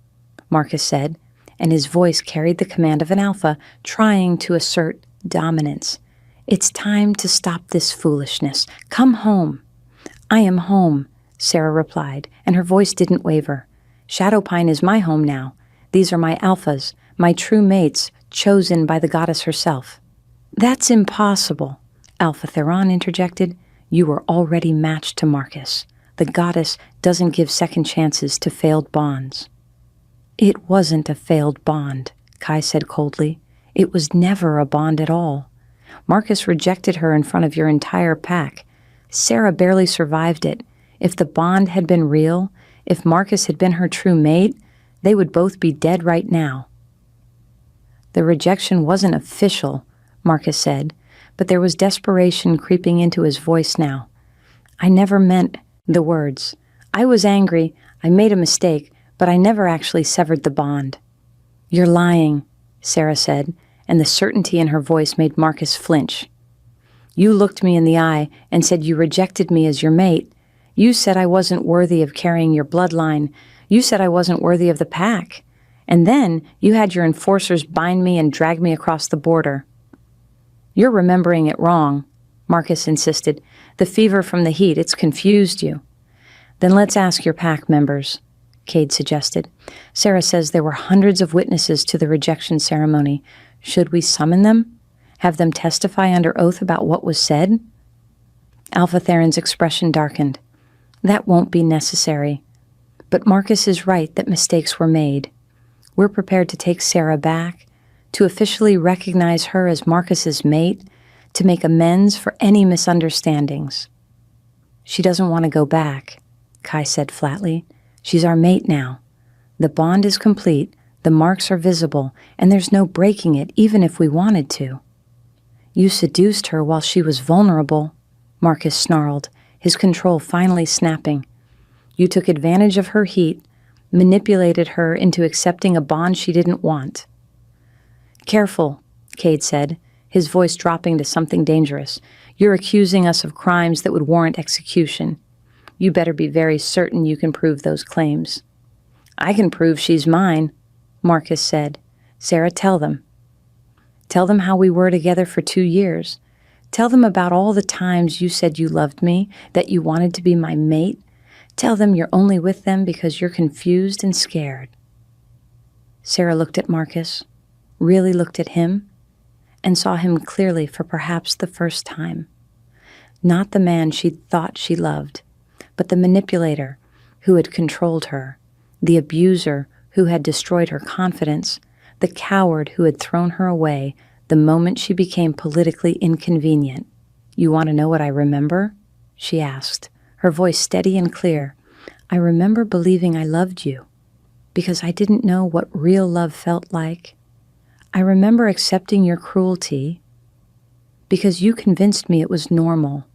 S1: Marcus said, and his voice carried the command of an alpha, trying to assert dominance. "It's time to stop this foolishness. Come home." "I am home," Sarah replied, and her voice didn't waver. "Shadowpine is my home now. These are my alphas, my true mates, chosen by the goddess herself." "That's impossible," Alpha Theron interjected. "You were already matched to Marcus. The goddess doesn't give second chances to failed bonds." "It wasn't a failed bond," Kai said coldly. "It was never a bond at all. Marcus rejected her in front of your entire pack. Sarah barely survived it. If the bond had been real, if Marcus had been her true mate, they would both be dead right now." "The rejection wasn't official," Marcus said, but there was desperation creeping into his voice now. "I never meant the words. I was angry, I made a mistake, but I never actually severed the bond." "You're lying," Sarah said, and the certainty in her voice made Marcus flinch. "You looked me in the eye and said you rejected me as your mate, You said I wasn't worthy of carrying your bloodline. You said I wasn't worthy of the pack. And then you had your enforcers bind me and drag me across the border." "You're remembering it wrong," Marcus insisted. "The fever from the heat, it's confused you." "Then let's ask your pack members," Cade suggested. "Sarah says there were hundreds of witnesses to the rejection ceremony. Should we summon them? Have them testify under oath about what was said?" Alpha Theron's expression darkened. "That won't be necessary. But Marcus is right that mistakes were made. We're prepared to take Sarah back, to officially recognize her as Marcus's mate, to make amends for any misunderstandings." "She doesn't want to go back," Kai said flatly. "She's our mate now. The bond is complete, the marks are visible, and there's no breaking it even if we wanted to." "You seduced her while she was vulnerable," Marcus snarled, his control finally snapping. "You took advantage of her heat, manipulated her into accepting a bond she didn't want." "Careful," Cade said, his voice dropping to something dangerous. "You're accusing us of crimes that would warrant execution. You better be very certain you can prove those claims." "I can prove she's mine," Marcus said. "Sarah, tell them. Tell them how we were together for 2 years. Tell them about all the times you said you loved me, that you wanted to be my mate. Tell them you're only with them because you're confused and scared." Sarah looked at Marcus, really looked at him, and saw him clearly for perhaps the first time. Not the man she'd thought she loved, but the manipulator who had controlled her, the abuser who had destroyed her confidence, the coward who had thrown her away the moment she became politically inconvenient. "You want to know what I remember?" she asked, her voice steady and clear. "I remember believing I loved you, because I didn't know what real love felt like. I remember accepting your cruelty, because you convinced me it was normal.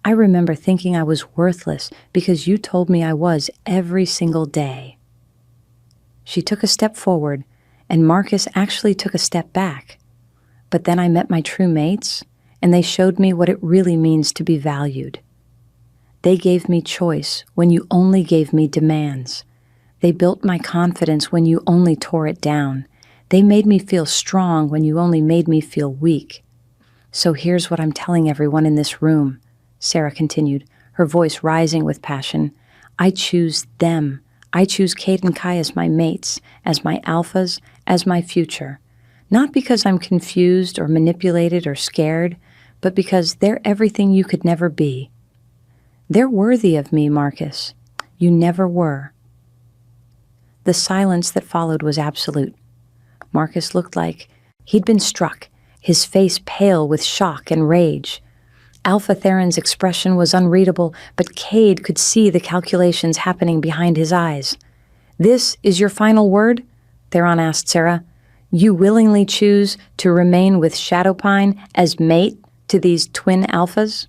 S1: I remember thinking I was worthless because you told me I was every single day." She took a step forward, and Marcus actually took a step back. "But then I met my true mates, and they showed me what it really means to be valued. They gave me choice when you only gave me demands. They built my confidence when you only tore it down. They made me feel strong when you only made me feel weak. So here's what I'm telling everyone in this room," Sarah continued, her voice rising with passion. "I choose them. I choose Cade and Kai as my mates, as my alphas, as my future. Not because I'm confused or manipulated or scared, but because they're everything you could never be. They're worthy of me, Marcus. You never were." The silence that followed was absolute. Marcus looked like he'd been struck, his face pale with shock and rage. Alpha Theron's expression was unreadable, but Cade could see the calculations happening behind his eyes. "This is your final word?" Theron asked Sarah. "You willingly choose to remain with Shadowpine as mate to these twin alphas?"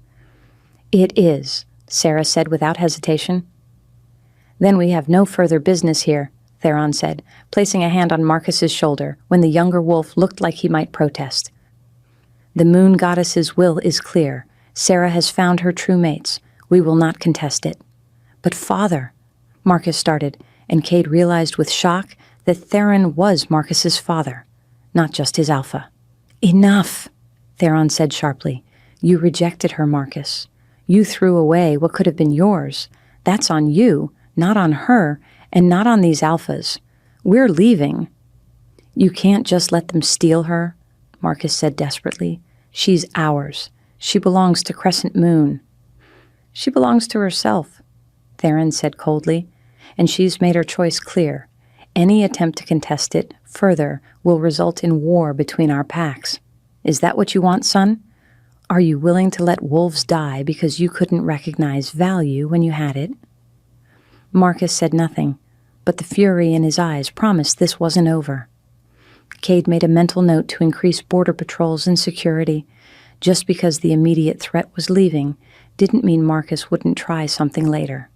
S1: "It is," Sarah said without hesitation. "Then we have no further business here," Theron said, placing a hand on Marcus's shoulder when the younger wolf looked like he might protest. "The moon goddess's will is clear. Sarah has found her true mates. We will not contest it." "But father," Marcus started, and Cade realized with shock that Theron was Marcus's father, not just his alpha. "Enough," Theron said sharply. "You rejected her, Marcus. You threw away what could have been yours. That's on you, not on her, and not on these alphas. We're leaving." "You can't just let them steal her," Marcus said desperately. "She's ours. She belongs to Crescent Moon." "She belongs to herself," Theron said coldly, "and she's made her choice clear. Any attempt to contest it further will result in war between our packs. Is that what you want, son? Are you willing to let wolves die because you couldn't recognize value when you had it?" Marcus said nothing, but the fury in his eyes promised this wasn't over. Cade made a mental note to increase border patrols and security. Just because the immediate threat was leaving didn't mean Marcus wouldn't try something later.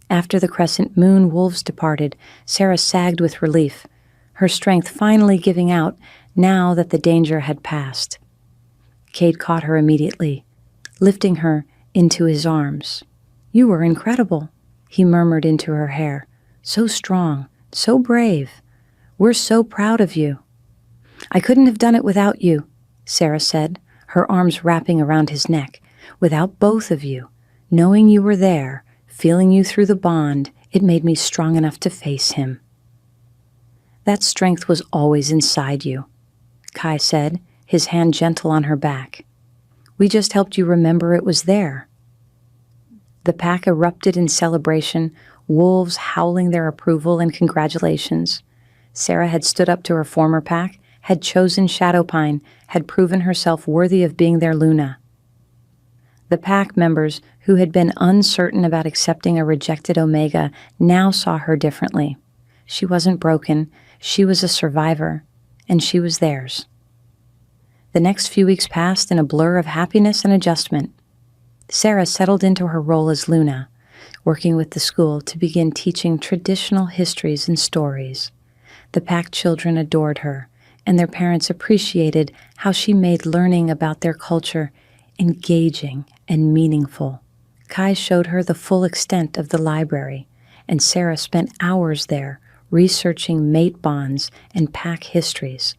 S1: After the Crescent Moon wolves departed, Sarah sagged with relief, her strength finally giving out now that the danger had passed. Cade caught her immediately, lifting her into his arms. You were incredible, he murmured into her hair. So strong, so brave. We're so proud of you. I couldn't have done it without you, Sarah said, her arms wrapping around his neck. Without both of you, knowing you were there, feeling you through the bond, it made me strong enough to face him. That strength was always inside you, Kai said, his hand gentle on her back. We just helped you remember it was there. The pack erupted in celebration, wolves howling their approval and congratulations. Sarah had stood up to her former pack, had chosen Shadowpine, had proven herself worthy of being their Luna. The pack members, who had been uncertain about accepting a rejected Omega, now saw her differently. She wasn't broken, she was a survivor, and she was theirs. The next few weeks passed in a blur of happiness and adjustment. Sarah settled into her role as Luna, working with the school to begin teaching traditional histories and stories. The pack children adored her, and their parents appreciated how she made learning about their culture engaging and meaningful. Kai showed her the full extent of the library, and Sarah spent hours there researching mate bonds and pack histories.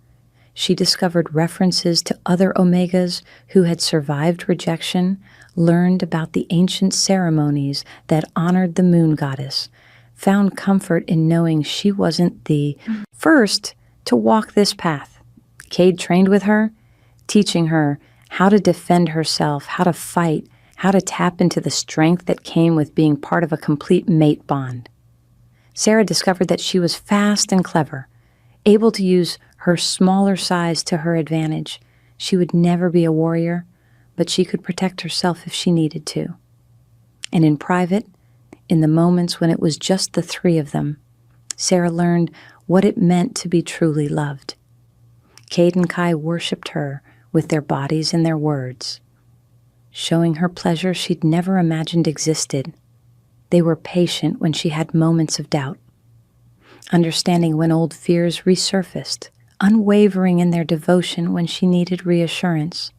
S1: She discovered references to other Omegas who had survived rejection, learned about the ancient ceremonies that honored the moon goddess, found comfort in knowing she wasn't the first to walk this path. Cade trained with her, teaching her how to defend herself, how to fight, how to tap into the strength that came with being part of a complete mate bond. Sarah discovered that she was fast and clever, able to use her smaller size to her advantage. She would never be a warrior, but she could protect herself if she needed to. And in private, in the moments when it was just the three of them, Sarah learned what it meant to be truly loved. Cade and Kai worshipped her with their bodies and their words, showing her pleasure she'd never imagined existed. They were patient when she had moments of doubt, understanding when old fears resurfaced, unwavering in their devotion when she needed reassurance.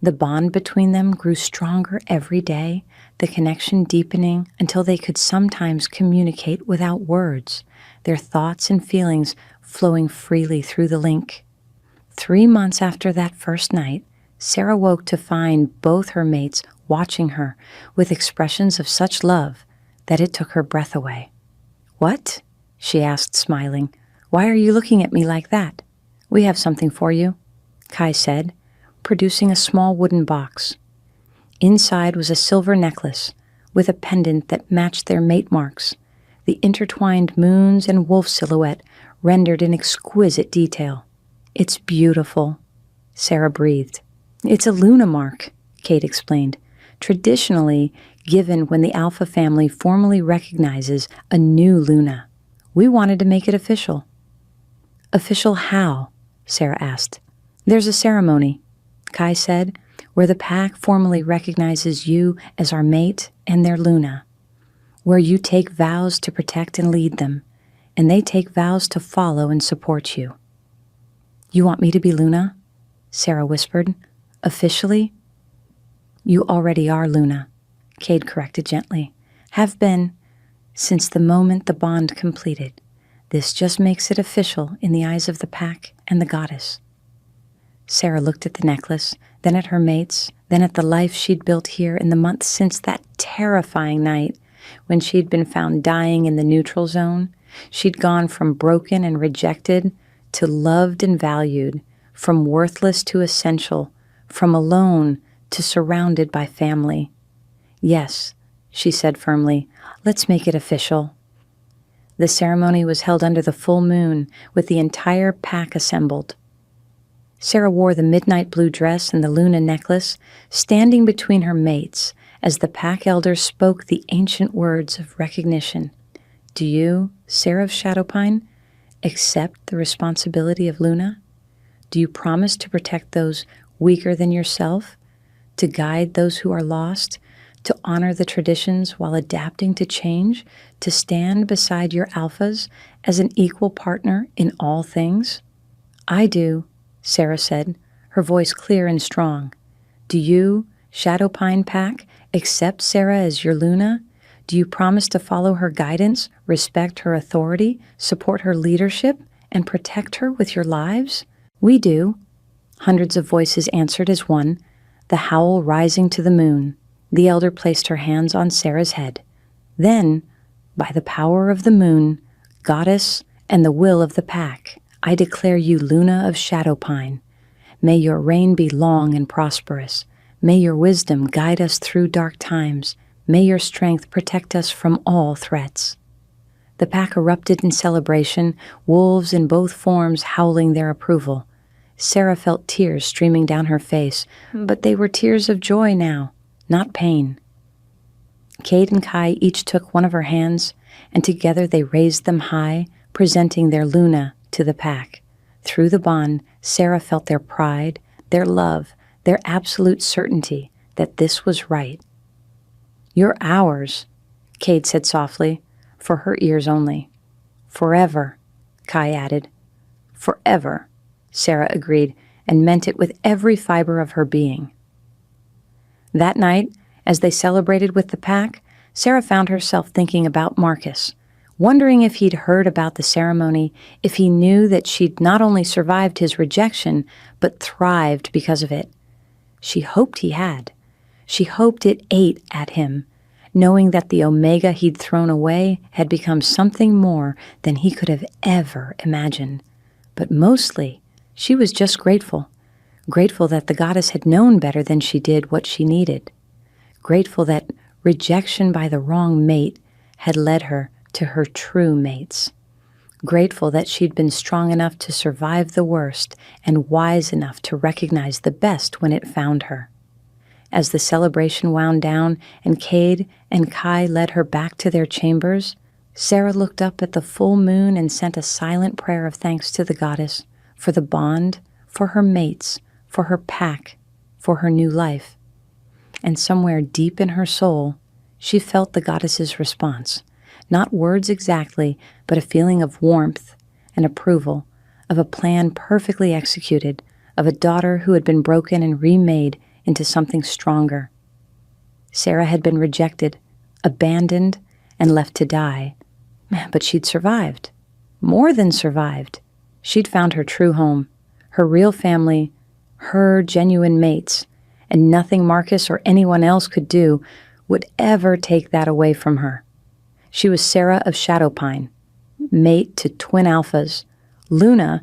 S1: The bond between them grew stronger every day, the connection deepening until they could sometimes communicate without words, their thoughts and feelings flowing freely through the link. 3 months after that first night, Sarah woke to find both her mates watching her with expressions of such love that it took her breath away. "What?" she asked, smiling. "Why are you looking at me like that?" "We have something for you," Kai said, producing a small wooden box. Inside was a silver necklace with a pendant that matched their mate marks, the intertwined moons and wolf silhouette rendered in exquisite detail. "It's beautiful," Sarah breathed. "It's a Luna mark," Kate explained, traditionally given when the Alpha family formally recognizes a new Luna. "We wanted to make it official." "Official how?" Sarah asked. "There's a ceremony," Kai said, "where the pack formally recognizes you as our mate and their Luna, where you take vows to protect and lead them, and they take vows to follow and support you." "You want me to be Luna?" Sarah whispered. "Officially?" "You already are Luna," Cade corrected gently. "Have been since the moment the bond completed. This just makes it official in the eyes of the pack and the goddess." Sarah looked at the necklace, then at her mates, then at the life she'd built here in the months since that terrifying night when she'd been found dying in the neutral zone. She'd gone from broken and rejected to loved and valued, from worthless to essential, from alone to surrounded by family. "Yes," she said firmly, "let's make it official." The ceremony was held under the full moon, with the entire pack assembled. Sarah wore the midnight blue dress and the Luna necklace, standing between her mates as the pack elders spoke the ancient words of recognition. "Do you, Sarah of Shadowpine, accept the responsibility of Luna? Do you promise to protect those weaker than yourself, to guide those who are lost, to honor the traditions while adapting to change, to stand beside your alphas as an equal partner in all things?" "I do," Sarah said, her voice clear and strong. "Do you, Shadowpine Pack, accept Sarah as your Luna, Do you promise to follow her guidance, respect her authority, support her leadership, and protect her with your lives?" "We do," hundreds of voices answered as one, the howl rising to the moon. The elder placed her hands on Sarah's head. "Then, by the power of the moon, goddess, and the will of the pack, I declare you Luna of Shadowpine. May your reign be long and prosperous. May your wisdom guide us through dark times. May your strength protect us from all threats." The pack erupted in celebration, wolves in both forms howling their approval. Sarah felt tears streaming down her face, but they were tears of joy now, not pain. Cade and Kai each took one of her hands, and together they raised them high, presenting their Luna to the pack. Through the bond, Sarah felt their pride, their love, their absolute certainty that this was right. "You're ours," Cade said softly, for her ears only. "Forever," Kai added. "Forever," Sarah agreed, and meant it with every fiber of her being. That night, as they celebrated with the pack, Sarah found herself thinking about Marcus, wondering if he'd heard about the ceremony, if he knew that she'd not only survived his rejection, but thrived because of it. She hoped he had. She hoped it ate at him, knowing that the Omega he'd thrown away had become something more than he could have ever imagined. But mostly, she was just grateful. Grateful that the goddess had known better than she did what she needed. Grateful that rejection by the wrong mate had led her to her true mates. Grateful that she'd been strong enough to survive the worst and wise enough to recognize the best when it found her. As the celebration wound down and Cade and Kai led her back to their chambers, Sarah looked up at the full moon and sent a silent prayer of thanks to the goddess for the bond, for her mates, for her pack, for her new life. And somewhere deep in her soul, she felt the goddess's response. Not words exactly, but a feeling of warmth and approval, of a plan perfectly executed, of a daughter who had been broken and remade into something stronger. Sarah had been rejected, abandoned, and left to die. But she'd survived. More than survived. She'd found her true home, her real family, her genuine mates, and nothing Marcus or anyone else could do would ever take that away from her. She was Sarah of Shadowpine, mate to twin alphas, Luna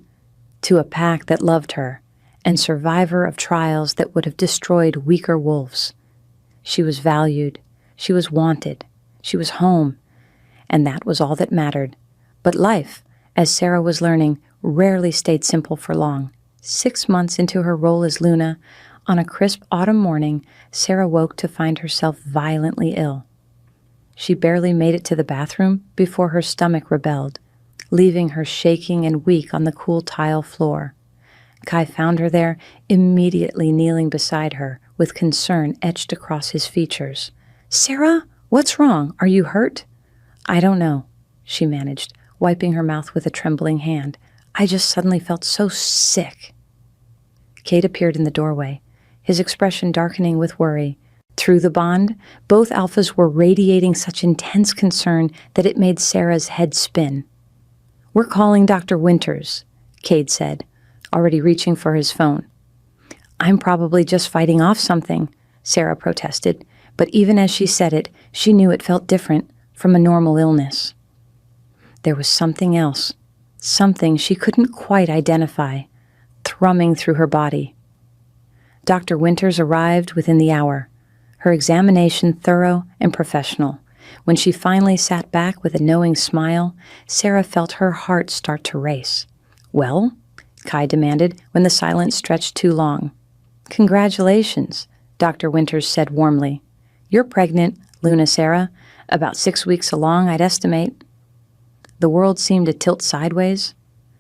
S1: to a pack that loved her, and survivor of trials that would have destroyed weaker wolves. She was valued, she was wanted, she was home, and that was all that mattered. But life, as Sarah was learning, rarely stayed simple for long. 6 months into her role as Luna, on a crisp autumn morning, Sarah woke to find herself violently ill. She barely made it to the bathroom before her stomach rebelled, leaving her shaking and weak on the cool tile floor. Kai found her there, immediately kneeling beside her, with concern etched across his features. "Sarah, what's wrong? Are you hurt?" "I don't know," she managed, wiping her mouth with a trembling hand. "I just suddenly felt so sick." Cade appeared in the doorway, his expression darkening with worry. Through the bond, both alphas were radiating such intense concern that it made Sarah's head spin. "We're calling Dr. Winters," Cade said, already reaching for his phone. "I'm probably just fighting off something," Sarah protested, but even as she said it, she knew it felt different from a normal illness. There was something else, something she couldn't quite identify, thrumming through her body. Dr. Winters arrived within the hour, her examination thorough and professional. When she finally sat back with a knowing smile, Sarah felt her heart start to race. "Well?" Kai demanded when the silence stretched too long. "Congratulations," Dr. Winters said warmly. "You're pregnant, Luna Sarah. About 6 weeks along, I'd estimate." The world seemed to tilt sideways.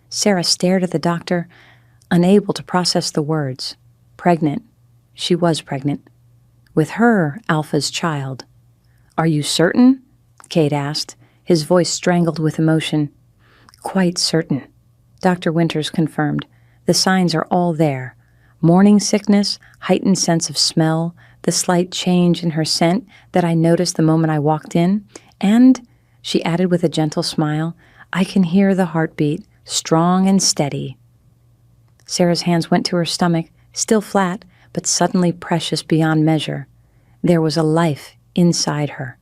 S1: Sarah stared at the doctor, unable to process the words. Pregnant. She was pregnant. With her, Alpha's child. "Are you certain?" Cade asked, his voice strangled with emotion. "Quite certain," Dr. Winters confirmed. "The signs are all there. Morning sickness, heightened sense of smell, the slight change in her scent that I noticed the moment I walked in, and, she added with a gentle smile, I can hear the heartbeat, strong and steady. Sarah's hands went to her stomach, still flat, but suddenly precious beyond measure. There was a life inside her,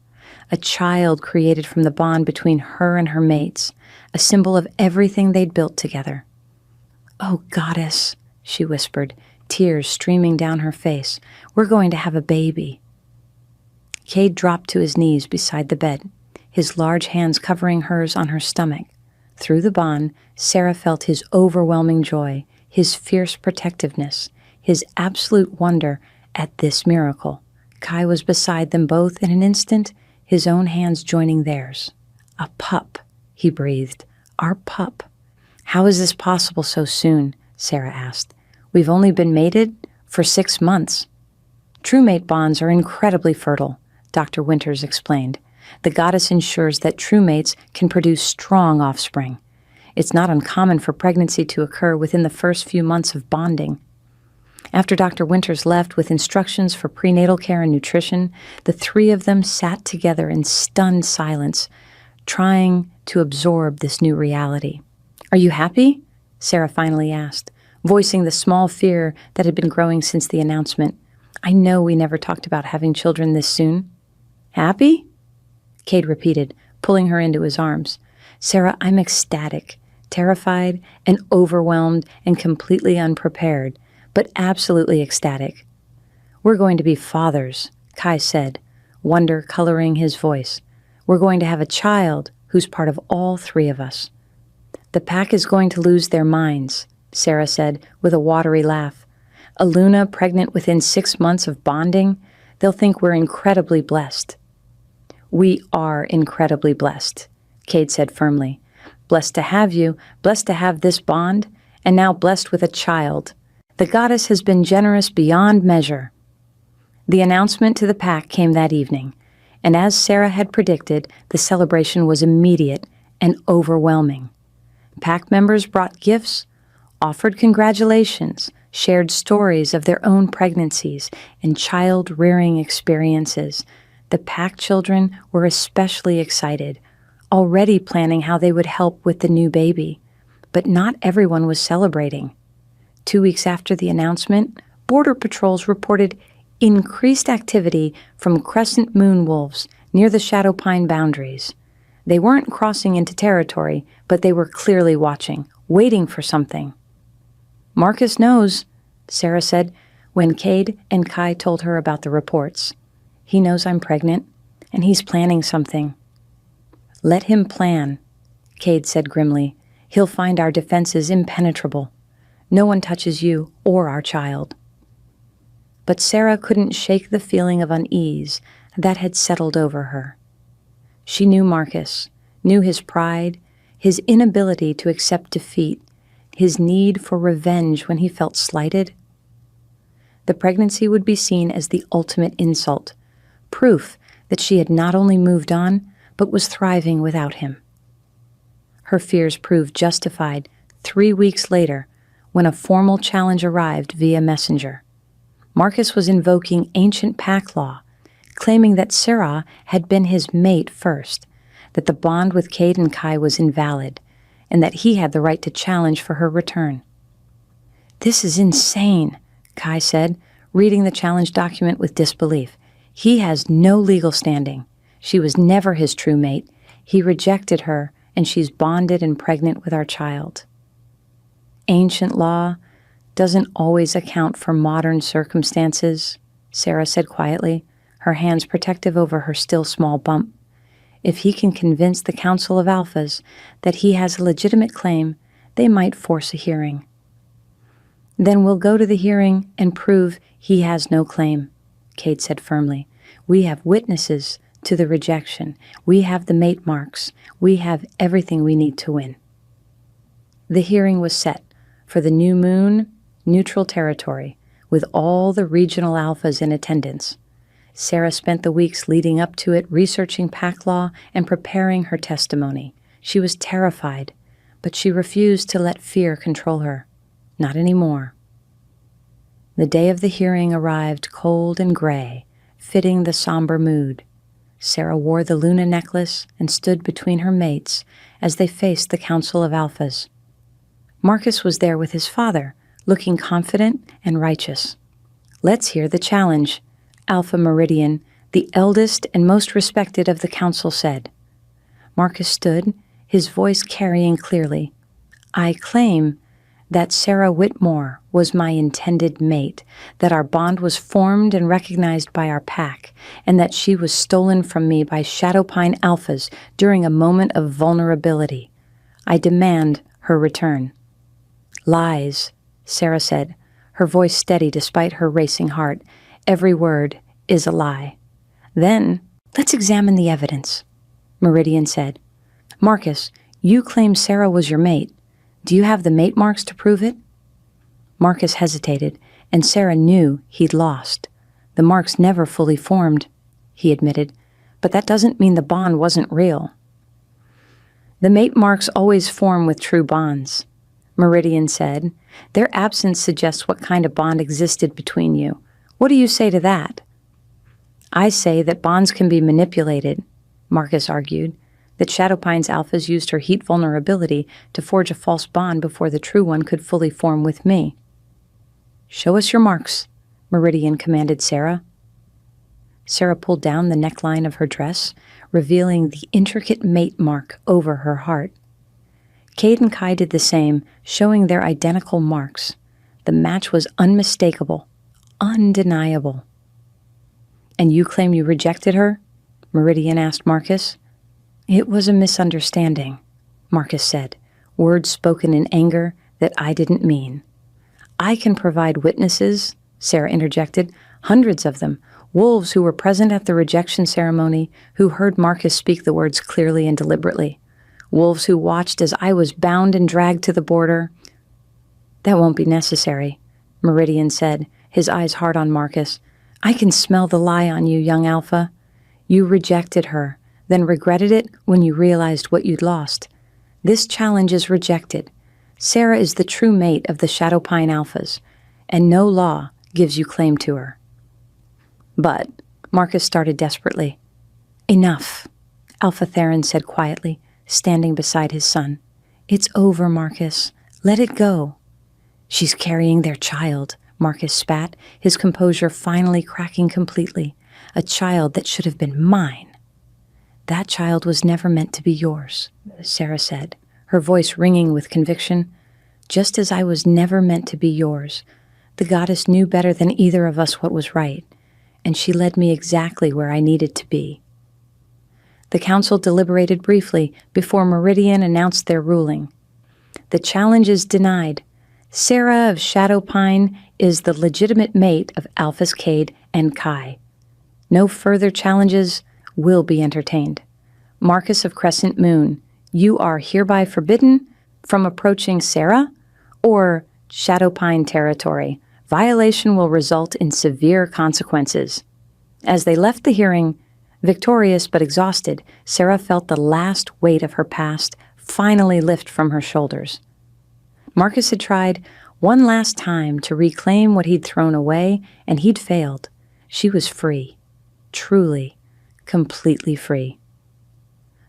S1: a child created from the bond between her and her mates, a symbol of everything they'd built together. "Oh, goddess," she whispered, tears streaming down her face. "We're going to have a baby." Cade dropped to his knees beside the bed, his large hands covering hers on her stomach. Through the bond, Sarah felt his overwhelming joy, his fierce protectiveness, his absolute wonder at this miracle. Kai was beside them both in an instant, his own hands joining theirs. "A pup," he breathed. "Our pup." "How is this possible so soon?" Sarah asked. "We've only been mated for 6 months." "True mate bonds are incredibly fertile," Dr. Winters explained. "The goddess ensures that true mates can produce strong offspring. It's not uncommon for pregnancy to occur within the first few months of bonding." After Dr. Winters left with instructions for prenatal care and nutrition, the three of them sat together in stunned silence, trying to absorb this new reality. "Are you happy?" Sarah finally asked, voicing the small fear that had been growing since the announcement. "I know we never talked about having children this soon." "Happy?" Cade repeated, pulling her into his arms. "Sarah, I'm ecstatic, terrified, and overwhelmed, and completely unprepared, but absolutely ecstatic." "We're going to be fathers," Kai said, wonder coloring his voice. "We're going to have a child who's part of all three of us." "The pack is going to lose their minds," Sarah said with a watery laugh. "A Luna pregnant within 6 months of bonding? They'll think we're incredibly blessed." "We are incredibly blessed," Cade said firmly. "Blessed to have you, blessed to have this bond, and now blessed with a child. The goddess has been generous beyond measure." The announcement to the pack came that evening, and as Sarah had predicted, the celebration was immediate and overwhelming. Pack members brought gifts, offered congratulations, shared stories of their own pregnancies and child-rearing experiences. The pack children were especially excited, already planning how they would help with the new baby. But not everyone was celebrating. 2 weeks after the announcement, border patrols reported increased activity from crescent moon wolves near the Shadow Pine boundaries. They weren't crossing into territory, but they were clearly watching, waiting for something. "Marcus knows," Sarah said when Cade and Kai told her about the reports. "He knows I'm pregnant, and he's planning something." "Let him plan," Cade said grimly. "He'll find our defenses impenetrable. No one touches you or our child." But Sarah couldn't shake the feeling of unease that had settled over her. She knew Marcus, knew his pride, his inability to accept defeat, his need for revenge when he felt slighted. The pregnancy would be seen as the ultimate insult, proof that she had not only moved on, but was thriving without him. Her fears proved justified 3 weeks later when a formal challenge arrived via messenger. Marcus was invoking ancient pack law, claiming that Sarah had been his mate first, that the bond with Cade and Kai was invalid, and that he had the right to challenge for her return. "This is insane," Kai said, reading the challenge document with disbelief. "He has no legal standing. She was never his true mate. He rejected her, and she's bonded and pregnant with our child." "Ancient law doesn't always account for modern circumstances," Sarah said quietly, her hands protective over her still small bump. "If he can convince the Council of Alphas that he has a legitimate claim, they might force a hearing." "Then we'll go to the hearing and prove he has no claim," Cade said firmly. "We have witnesses to the rejection. We have the mate marks. We have everything we need to win." The hearing was set for the new moon, neutral territory, with all the regional alphas in attendance. Sarah spent the weeks leading up to it researching pack law and preparing her testimony. She was terrified, but she refused to let fear control her. Not anymore. The day of the hearing arrived cold and gray, fitting the somber mood. Sarah wore the Luna necklace and stood between her mates as they faced the Council of Alphas. Marcus was there with his father, looking confident and righteous. "Let's hear the challenge," Alpha Meridian, the eldest and most respected of the council, said. Marcus stood, his voice carrying clearly. "I claim that Sarah Whitmore was my intended mate, that our bond was formed and recognized by our pack, and that she was stolen from me by Shadowpine Alphas during a moment of vulnerability. I demand her return." "Lies," Sarah said, her voice steady despite her racing heart. "Every word is a lie." "Then, let's examine the evidence," Meridian said. "Marcus, you claim Sarah was your mate. Do you have the mate marks to prove it?" Marcus hesitated, and Sarah knew he'd lost. "The marks never fully formed," he admitted, "but that doesn't mean the bond wasn't real." "The mate marks always form with true bonds," Meridian said. "Their absence suggests what kind of bond existed between you. What do you say to that?" "I say that bonds can be manipulated," Marcus argued, that Shadowpine's alphas used her heat vulnerability to forge a false bond before the true one could fully form with me. "Show us your marks," Meridian commanded Sarah. Sarah pulled down the neckline of her dress, revealing the intricate mate mark over her heart. Cade and Kai did the same, showing their identical marks. The match was unmistakable, undeniable. "And you claim you rejected her?" Meridian asked Marcus. "It was a misunderstanding," Marcus said, words spoken in anger that I didn't mean. "I can provide witnesses," Sarah interjected, "hundreds of them, wolves who were present at the rejection ceremony, who heard Marcus speak the words clearly and deliberately. Wolves who watched as I was bound and dragged to the border." "That won't be necessary," Meridian said, his eyes hard on Marcus. "I can smell the lie on you, young Alpha. You rejected her, then regretted it when you realized what you'd lost. This challenge is rejected. Sarah is the true mate of the Shadowpine Alphas, and no law gives you claim to her." "But," Marcus started desperately. "Enough," Alpha Theron said quietly, standing beside his son. "It's over, Marcus. Let it go." "She's carrying their child," Marcus spat, his composure finally cracking completely. "A child that should have been mine." "That child was never meant to be yours," Sarah said, her voice ringing with conviction. "Just as I was never meant to be yours. The goddess knew better than either of us what was right, and she led me exactly where I needed to be." The council deliberated briefly before Meridian announced their ruling. "The challenge is denied. Sarah of Shadowpine is the legitimate mate of Alphas Cade and Kai. No further challenges will be entertained. Marcus of Crescent Moon, you are hereby forbidden from approaching Sarah or Shadowpine territory. Violation will result in severe consequences." As they left the hearing, victorious but exhausted, Sarah felt the last weight of her past finally lift from her shoulders. Marcus had tried one last time to reclaim what he'd thrown away, and he'd failed. She was free. Truly, completely free.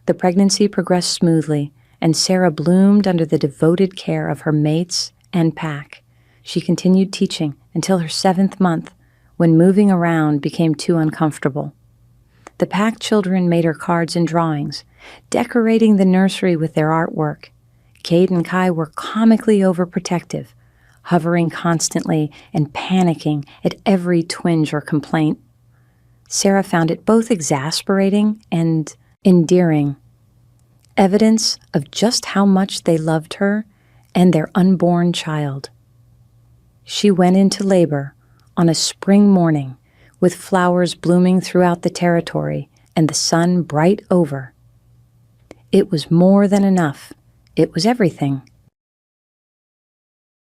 S1: The pregnancy progressed smoothly, and Sarah bloomed under the devoted care of her mates and pack. She continued teaching until her 7th month, when moving around became too uncomfortable. The pack children made her cards and drawings, decorating the nursery with their artwork. Cade and Kai were comically overprotective, hovering constantly and panicking at every twinge or complaint. Sarah found it both exasperating and endearing, evidence of just how much they loved her and their unborn child. She went into labor on a spring morning with flowers blooming throughout the territory and the sun bright over. It was more than enough. It was everything.